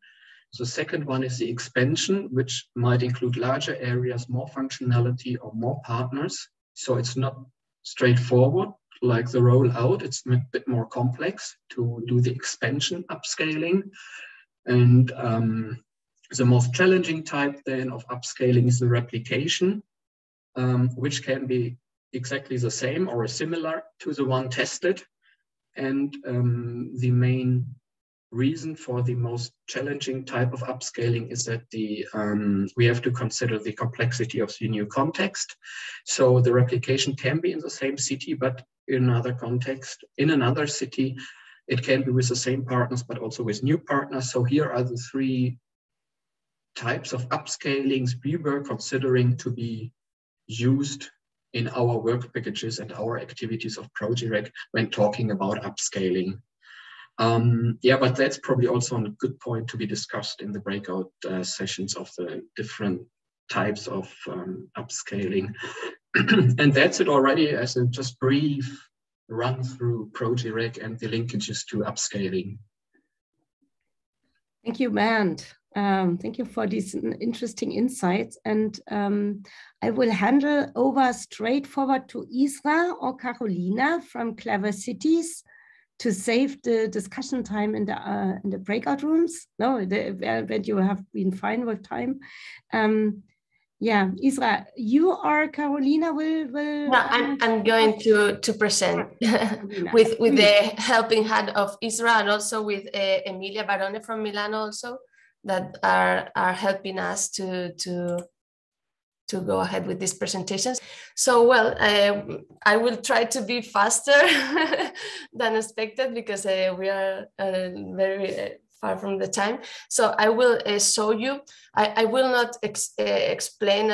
The second one is the expansion, which might include larger areas, more functionality, or more partners. So it's not straightforward like the rollout. It's a bit more complex to do the expansion upscaling. And the most challenging type then of upscaling is the replication, which can be exactly the same or similar to the one tested. And the main reason for the most challenging type of upscaling is that we have to consider the complexity of the new context. So the replication can be in the same city, but in another context, in another city. It can be with the same partners, but also with new partners. So here are the three types of upscalings we were considering to be used in our work packages and our activities of proGIreg when talking about upscaling. Yeah, but that's probably also a good point to be discussed in the breakout sessions of the different types of upscaling. And that's it already as a just brief run through proGIreg and the linkages to upscaling. Thank you, Bernd. Thank you for these interesting insights. And I will hand over straight forward to Isra or Carolina from Clever Cities to save the discussion time in the breakout rooms. No, that you have been fine with time. Yeah, Isra, you or Carolina will. No, I'm going to present with the helping hand of Isra and also with Emilia Barone from Milano also that are helping us to go ahead with these presentations. So, well, I will try to be faster than expected because we are very far from the time. So I will show you. I will not explain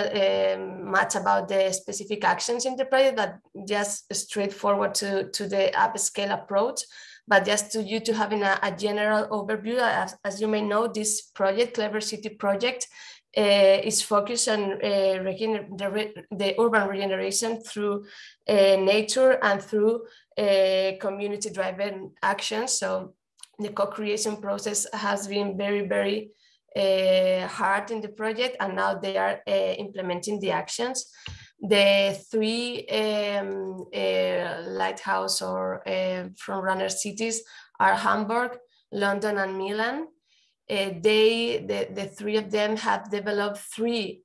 much about the specific actions in the project, but just straightforward to the upscale approach. But just to you to having a general overview, as you may know, this project, Clever City project, is focused on the urban regeneration through nature and through community-driven actions. So the co-creation process has been very, very hard in the project, and now they are implementing the actions. The three lighthouse or frontrunner cities are Hamburg, London, and Milan. The three of them have developed three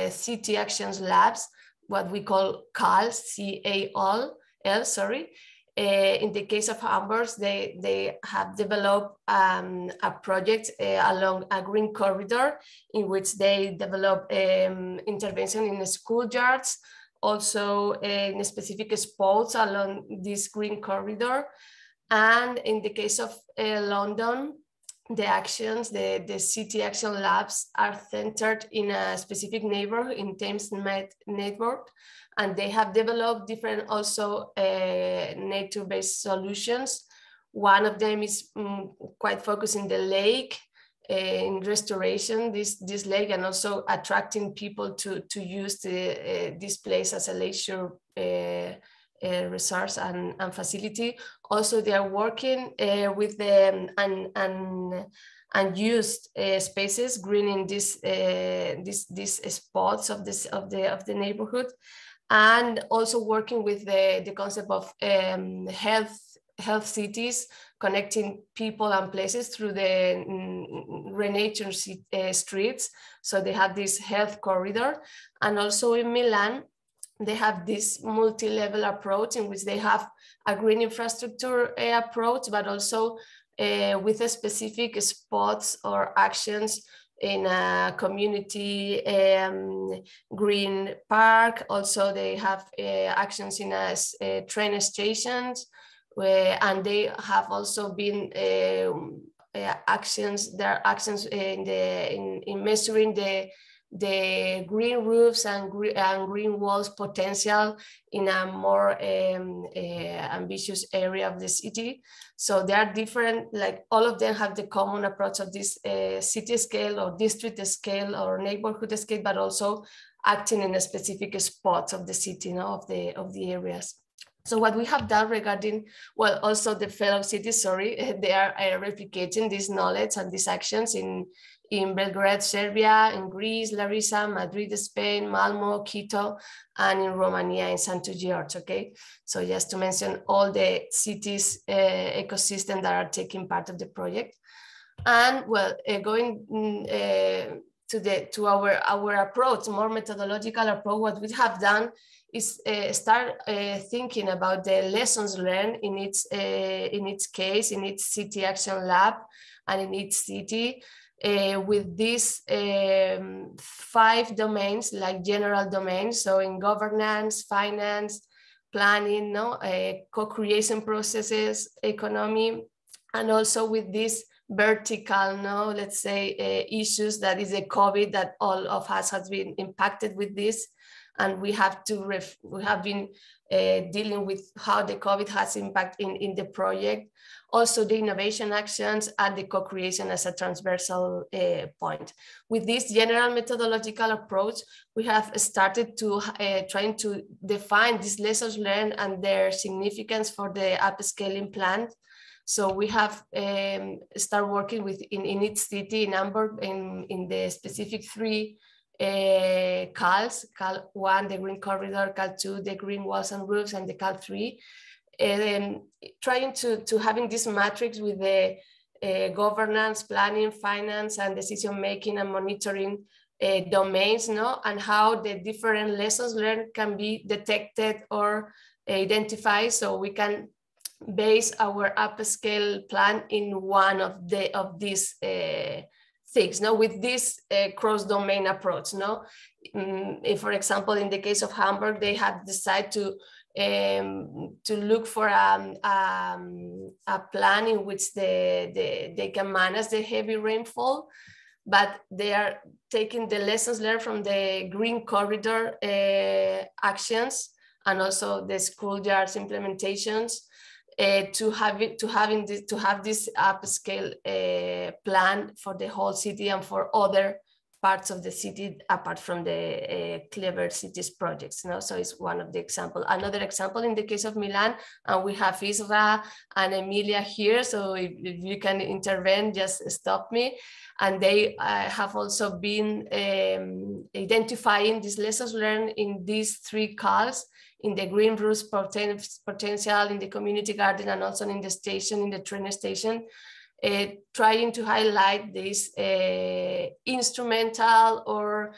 city actions labs, what we call CAL, C-A-L, sorry. In the case of Hamburg, they have developed a project along a green corridor in which they develop intervention in the schoolyards, also in specific spots along this green corridor. And in the case of London, the actions, the city action labs are centered in a specific neighborhood, in Thames neighborhood, and they have developed different also nature-based solutions. One of them is quite focused in the lake, in restoration, this lake, and also attracting people to use this place as a leisure resource and facility. Also, they are working with the unused spaces, greening these spots of the neighborhood, and also working with the concept of health cities, connecting people and places through the renature streets. So they have this health corridor, and also in Milan, they have this multi-level approach in which they have a green infrastructure approach, but also with a specific spots or actions in a community green park. Also, they have actions in train stations, and they have also been actions. There are actions in measuring the green roofs and green walls potential in a more ambitious area of the city. So there are different, like all of them have the common approach of this city scale or district scale or neighborhood scale, but also acting in a specific spots of the city, of the areas. So what we have done regarding, well, also the fellow cities, they are replicating this knowledge and these actions in Belgrade, Serbia, in Greece, Larissa, Madrid, Spain, Malmo, Quito, and in Romania, in St. George, okay? So just to mention all the cities ecosystem that are taking part of the project. And well, going to our approach, more methodological approach, what we have done is start thinking about the lessons learned in its case, in its city action lab and in its city, with these 5 domains, like general domains. So in governance, finance, planning, co-creation processes, economy, and also with this vertical, let's say, issues that is a COVID that all of us has been impacted with this. And we have been dealing with how the COVID has impact in the project. Also the innovation actions and the co-creation as a transversal point. With this general methodological approach, we have started to trying to define these lessons learned and their significance for the upscaling plan. So we have started working with in each city in the specific 3 CALs, CAL 1, the green corridor, CAL 2, the green walls and roofs, and the CAL 3, trying to having this matrix with the governance, planning, finance, and decision-making and monitoring domains, and how the different lessons learned can be detected or identified, so we can base our upscale plan in one of these things, with this cross-domain approach. If, for example, in the case of Hamburg, they have decided to look for a plan in which they can manage the heavy rainfall, but they are taking the lessons learned from the green corridor actions and also the schoolyards implementations, to have this upscale plan for the whole city and for other parts of the city apart from the Clever Cities projects. So it's one of the examples. Another example in the case of Milan, we have Isra and Emilia here, so if you can intervene, just stop me. And they have also been identifying these lessons learned in these 3 CALs, in the green roofs potential, in the community garden, and also in the station, in the train station, trying to highlight these instrumental or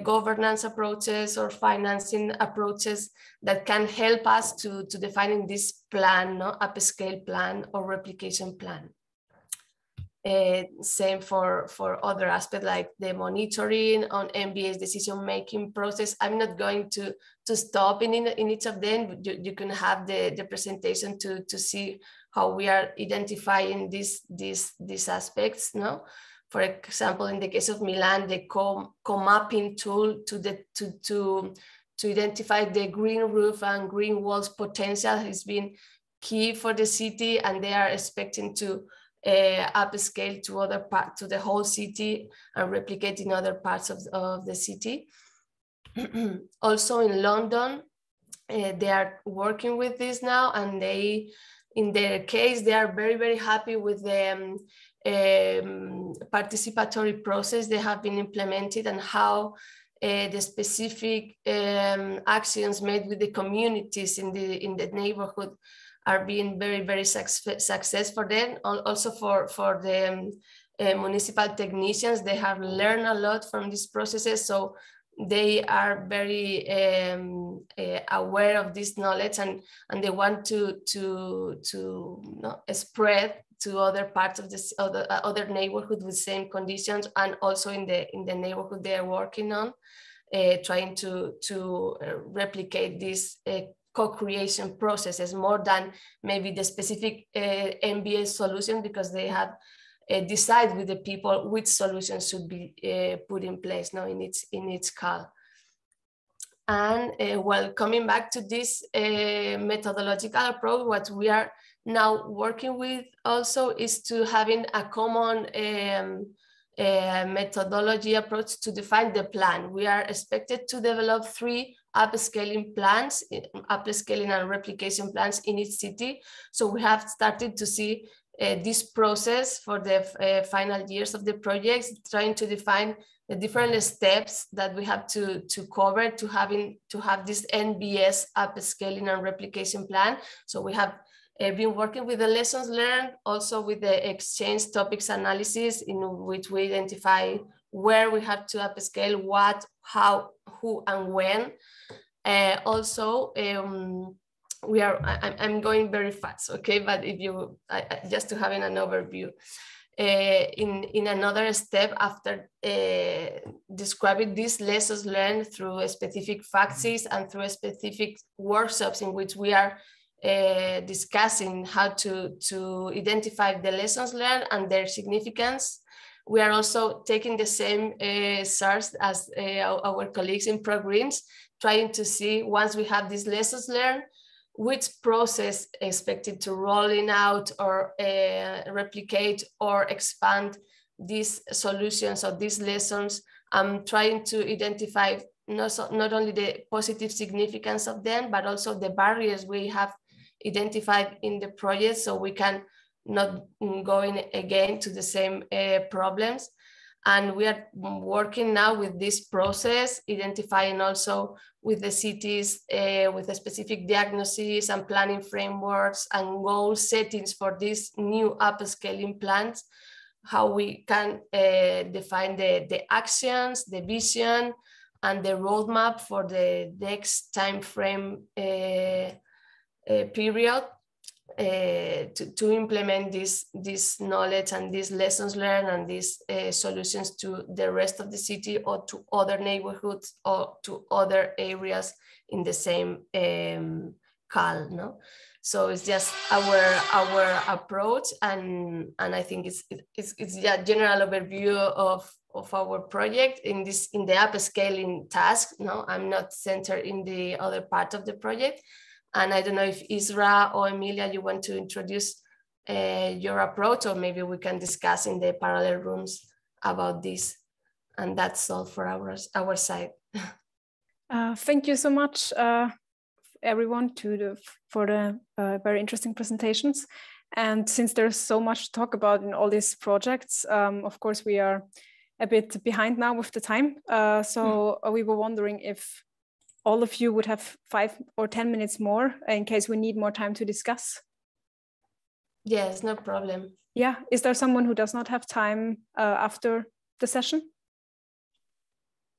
governance approaches or financing approaches that can help us to defining this plan, upscale plan or replication plan. Same for other aspects like the monitoring on MBA's decision-making process. I'm not going to stop in each of them. You can have the presentation to see how we are identifying these aspects. For example, in the case of Milan, the co-mapping tool to identify the green roof and green walls potential has been key for the city, and they are expecting to upscale to other parts, to the whole city, and replicate in other parts of the city. Also in London, they are working with this now, and in their case, they are very, very happy with the participatory process they have been implemented, and how the specific actions made with the communities in the neighborhood are being very, very successful for them. Also for the municipal technicians, they have learned a lot from these processes, so they are very aware of this knowledge, and they want to spread to other parts of this other neighborhood with same conditions, and also in the neighborhood they are working on, trying to replicate these co-creation processes more than maybe the specific MBA solution, because they have decide with the people which solutions should be put in place now in its CAL. And well, coming back to this methodological approach, what we are now working with also is to having a common methodology approach to define the plan. We are expected to develop 3 upscaling plans, upscaling and replication plans in each city. So we have started to see this process for the final years of the projects, trying to define the different steps that we have to cover to have this NBS upscaling and replication plan. So we have been working with the lessons learned, also with the exchange topics analysis, in which we identify where we have to upscale, what, how, who, and when. Also, I'm going very fast, okay? But if you, just to having an overview, in another step after describing these lessons learned through specific faxes and through specific workshops in which we are discussing how to identify the lessons learned and their significance. We are also taking the same source as our colleagues in proGIreg, trying to see, once we have these lessons learned, which process expected to rolling out or replicate or expand these solutions or these lessons. I'm trying to identify not only the positive significance of them, but also the barriers we have identified in the project, so we can not going again to the same problems. And we are working now with this process, identifying also with the cities, with a specific diagnosis and planning frameworks and goal settings for these new upscaling plans, how we can define the actions, the vision, and the roadmap for the next time frame period to implement this knowledge and these lessons learned and these solutions to the rest of the city or to other neighborhoods or to other areas in the same CAL, no? So it's just our approach, and I think it's a general overview of our project in the upscaling task. No, I'm not centered in the other part of the project. And I don't know if Isra or Emilia, you want to introduce your approach, or maybe we can discuss in the parallel rooms about this. And that's all for our side. Thank you so much, everyone, for the very interesting presentations. And since there's so much to talk about in all these projects, of course, we are a bit behind now with the time. So we were wondering if all of you would have 5 or 10 minutes more in case we need more time to discuss. Yes, no problem. Yeah, is there someone who does not have time after the session?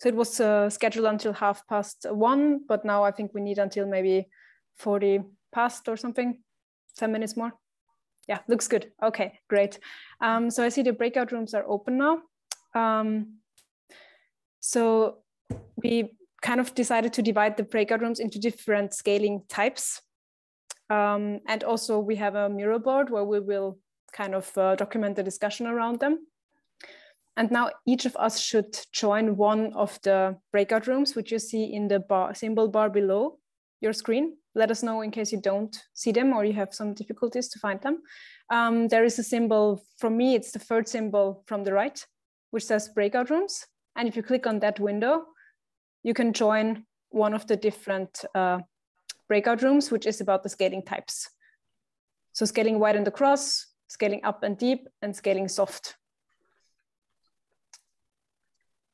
So it was scheduled until 1:30, but now I think we need until maybe 40 past or something, 10 minutes more. Yeah, looks good. Okay, great. So I see the breakout rooms are open now. So we kind of decided to divide the breakout rooms into different scaling types. And also we have a Miro board where we will kind of document the discussion around them. And now each of us should join one of the breakout rooms, which you see in the symbol bar below your screen. Let us know in case you don't see them or you have some difficulties to find them. There is a symbol, from me, it's the third symbol from the right, which says breakout rooms. And if you click on that window, you can join one of the different breakout rooms, which is about the scaling types. So scaling wide and across, scaling up and deep, and scaling soft.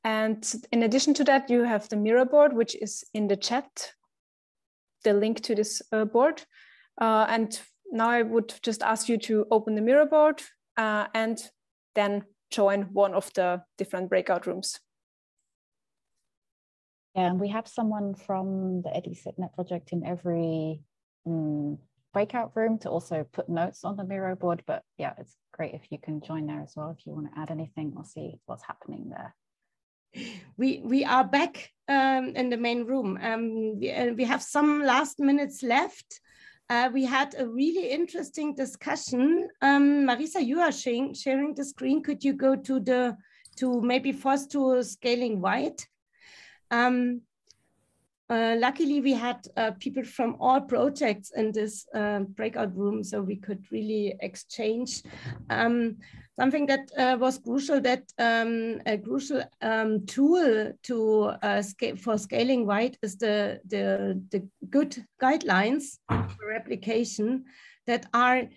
And in addition to that, you have the Miro board, which is in the chat, the link to this board. And now I would just ask you to open the Miro board and then join one of the different breakout rooms. Yeah, and we have someone from the EdiCitNet project in every breakout room to also put notes on the Miro board. But yeah, it's great if you can join there as well if you want to add anything or see what's happening there. We are back in the main room. We have some last minutes left. We had a really interesting discussion. Marisa, you are sharing the screen. Could you go to maybe first to scaling wide? Luckily, we had people from all projects in this breakout room, so we could really exchange. Something that was crucial, that a crucial tool to for scaling wide is the good guidelines for replication that are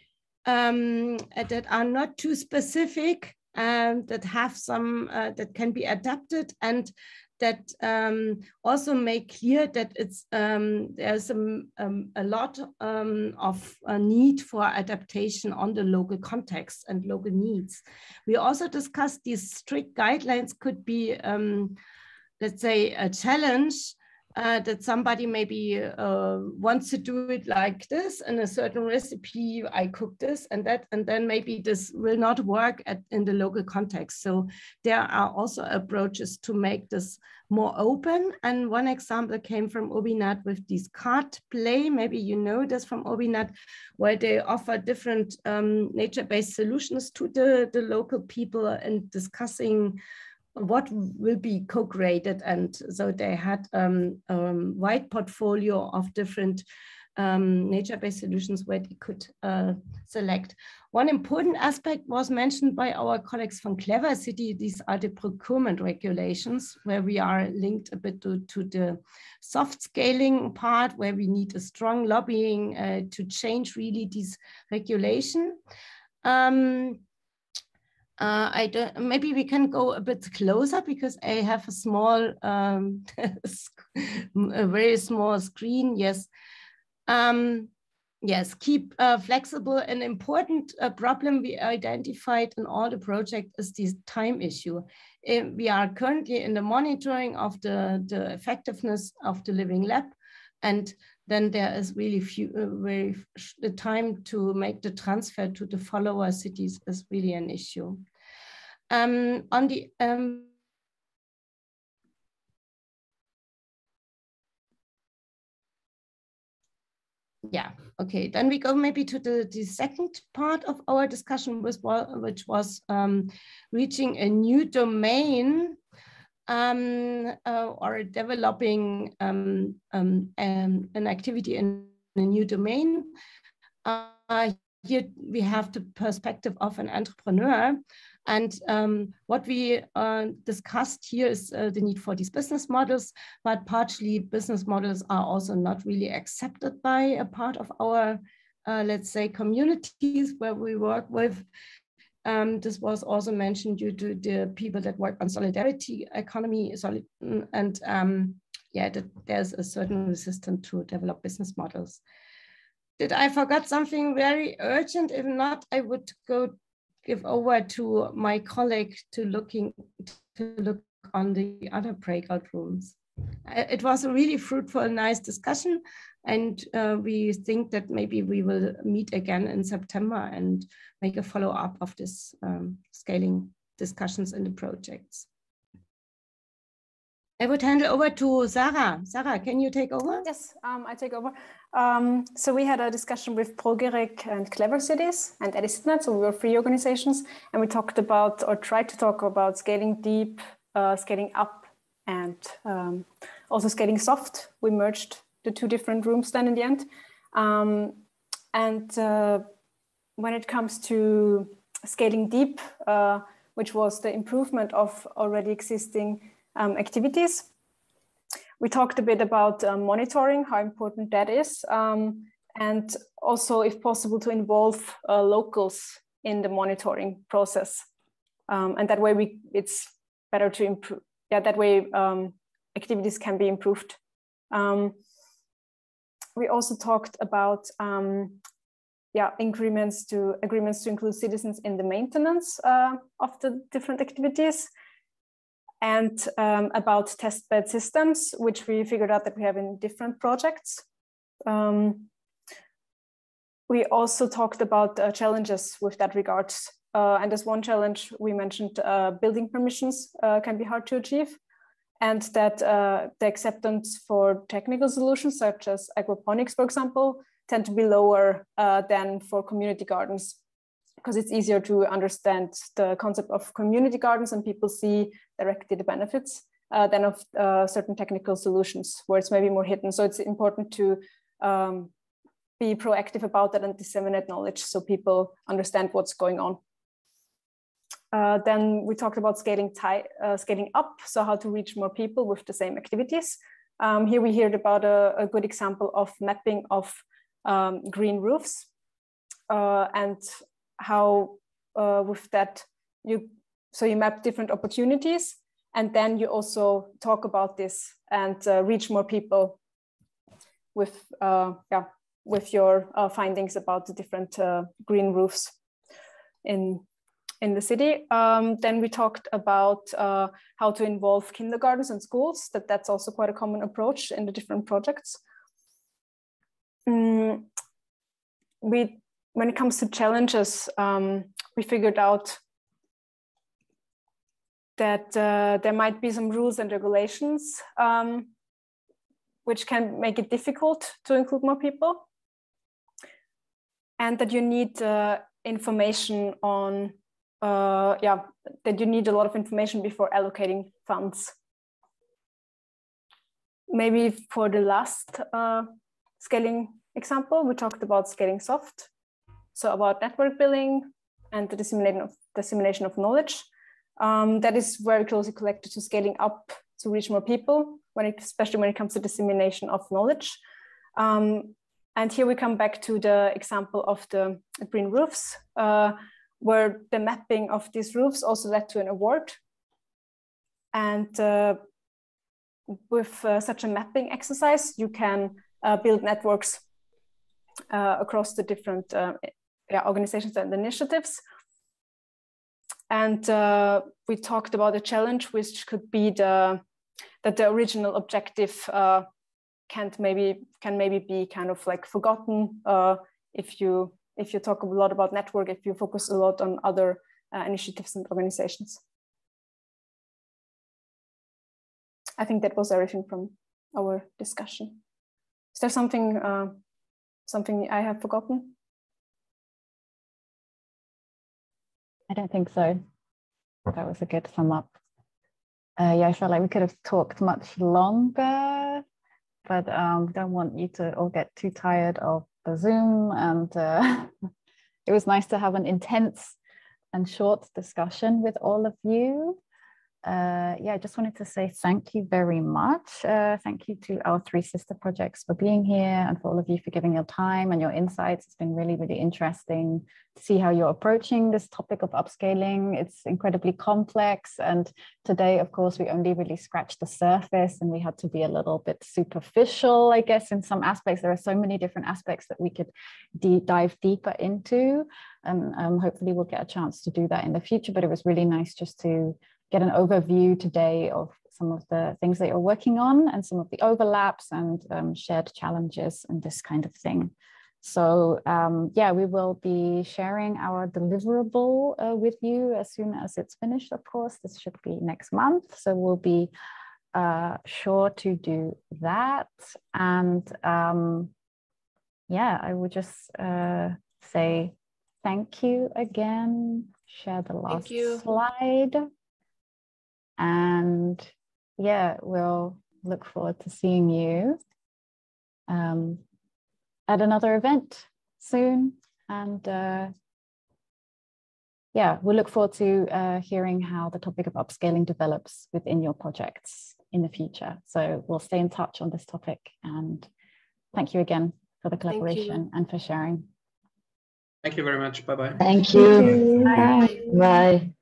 not too specific, that have some that can be adapted, and that also make clear that it's there's a lot of need for adaptation on the local context and local needs. We also discussed these strict guidelines could be, let's say, a challenge that somebody maybe wants to do it like this in a certain recipe, I cook this and that, and then maybe this will not work in the local context. So there are also approaches to make this more open. And one example came from URBiNAT with this card play. Maybe you know this from URBiNAT, where they offer different nature-based solutions to the local people and discussing what will be co-created. And so they had a wide portfolio of different nature-based solutions where they could select. One important aspect was mentioned by our colleagues from Clever City. These are the procurement regulations, where we are linked a bit to the soft scaling part, where we need a strong lobbying to change really this regulation. Maybe we can go a bit closer because I have a small, a very small screen. Yes. Yes, keep flexible. An important problem we identified in all the projects is this time issue. We are currently in the monitoring of the effectiveness of the living lab, and then there is really the time to make the transfer to the follower cities is really an issue. On the yeah, okay, then we go maybe to the second part of our discussion, which was reaching a new domain or developing an activity in a new domain. Here we have the perspective of an entrepreneur. And what we discussed here is the need for these business models, but partially business models are also not really accepted by a part of our, let's say, communities where we work with. This was also mentioned due to the people that work on solidarity economy, and yeah, there's a certain resistance to develop business models. Did I forget something very urgent? If not, I would give over to my colleague to look on the other breakout rooms. It was a really fruitful, nice discussion, and we think that maybe we will meet again in September and make a follow-up of this scaling discussions in the projects. I would hand it over to Sara. Sara, can you take over? Yes, I take over. So we had a discussion with proGIreg and Clever Cities and EdiCitNet, so we were 3 organizations, and we talked about, or tried to talk about, scaling deep, scaling up, and also scaling soft. We merged the 2 different rooms then in the end. When it comes to scaling deep, which was the improvement of already existing activities, we talked a bit about monitoring, how important that is, and also, if possible, to involve locals in the monitoring process. And that way it's better to improve. Yeah, that way activities can be improved. We also talked about agreements to include citizens in the maintenance of the different activities, and about testbed systems, which we figured out that we have in different projects. We also talked about challenges with that regard. And as one challenge, we mentioned building permissions can be hard to achieve, and that the acceptance for technical solutions, such as aquaponics, for example, tend to be lower than for community gardens, because it's easier to understand the concept of community gardens and people see directly the benefits than of certain technical solutions where it's maybe more hidden. So it's important to be proactive about that and disseminate knowledge so people understand what's going on. Then we talked about scaling up, so how to reach more people with the same activities. Here we heard about a good example of mapping of green roofs, and how with that you map different opportunities, and then you also talk about this and reach more people with your findings about the different green roofs in the city. Then we talked about how to involve kindergartens and schools, that's also quite a common approach in the different projects. When it comes to challenges, we figured out that there might be some rules and regulations which can make it difficult to include more people, and that you need information on, that you need a lot of information before allocating funds. Maybe for the last scaling example, we talked about scaling soft, so about network building and the dissemination of knowledge. That is very closely connected to scaling up to reach more people, especially when it comes to dissemination of knowledge. And here we come back to the example of the green roofs, where the mapping of these roofs also led to an award. And with such a mapping exercise, you can build networks across the different organizations and initiatives. And we talked about a challenge, which could be that the original objective can maybe be kind of like forgotten if you talk a lot about network, if you focus a lot on other initiatives and organizations. I think that was everything from our discussion. Is there something I have forgotten? I don't think so. That was a good sum up. Yeah, I felt like we could have talked much longer, but don't want you to all get too tired of the Zoom. And it was nice to have an intense and short discussion with all of you. Yeah, I just wanted to say thank you very much. Thank you to our 3 sister projects for being here, and for all of you for giving your time and your insights. It's been really, really interesting to see how you're approaching this topic of upscaling. It's incredibly complex. And today, of course, we only really scratched the surface, and we had to be a little bit superficial, I guess, in some aspects. There are so many different aspects that we could dive deeper into. And hopefully we'll get a chance to do that in the future. But it was really nice just to get an overview today of some of the things that you're working on and some of the overlaps and shared challenges and this kind of thing. So yeah, we will be sharing our deliverable with you as soon as it's finished, of course. This should be next month. So we'll be sure to do that. And yeah, I would just say thank you again. Share the last slide. And yeah, we'll look forward to seeing you at another event soon. And yeah, we'll look forward to hearing how the topic of upscaling develops within your projects in the future. So we'll stay in touch on this topic. And thank you again for the collaboration and for sharing. Thank you very much. Bye-bye. Thank you. Bye. Bye.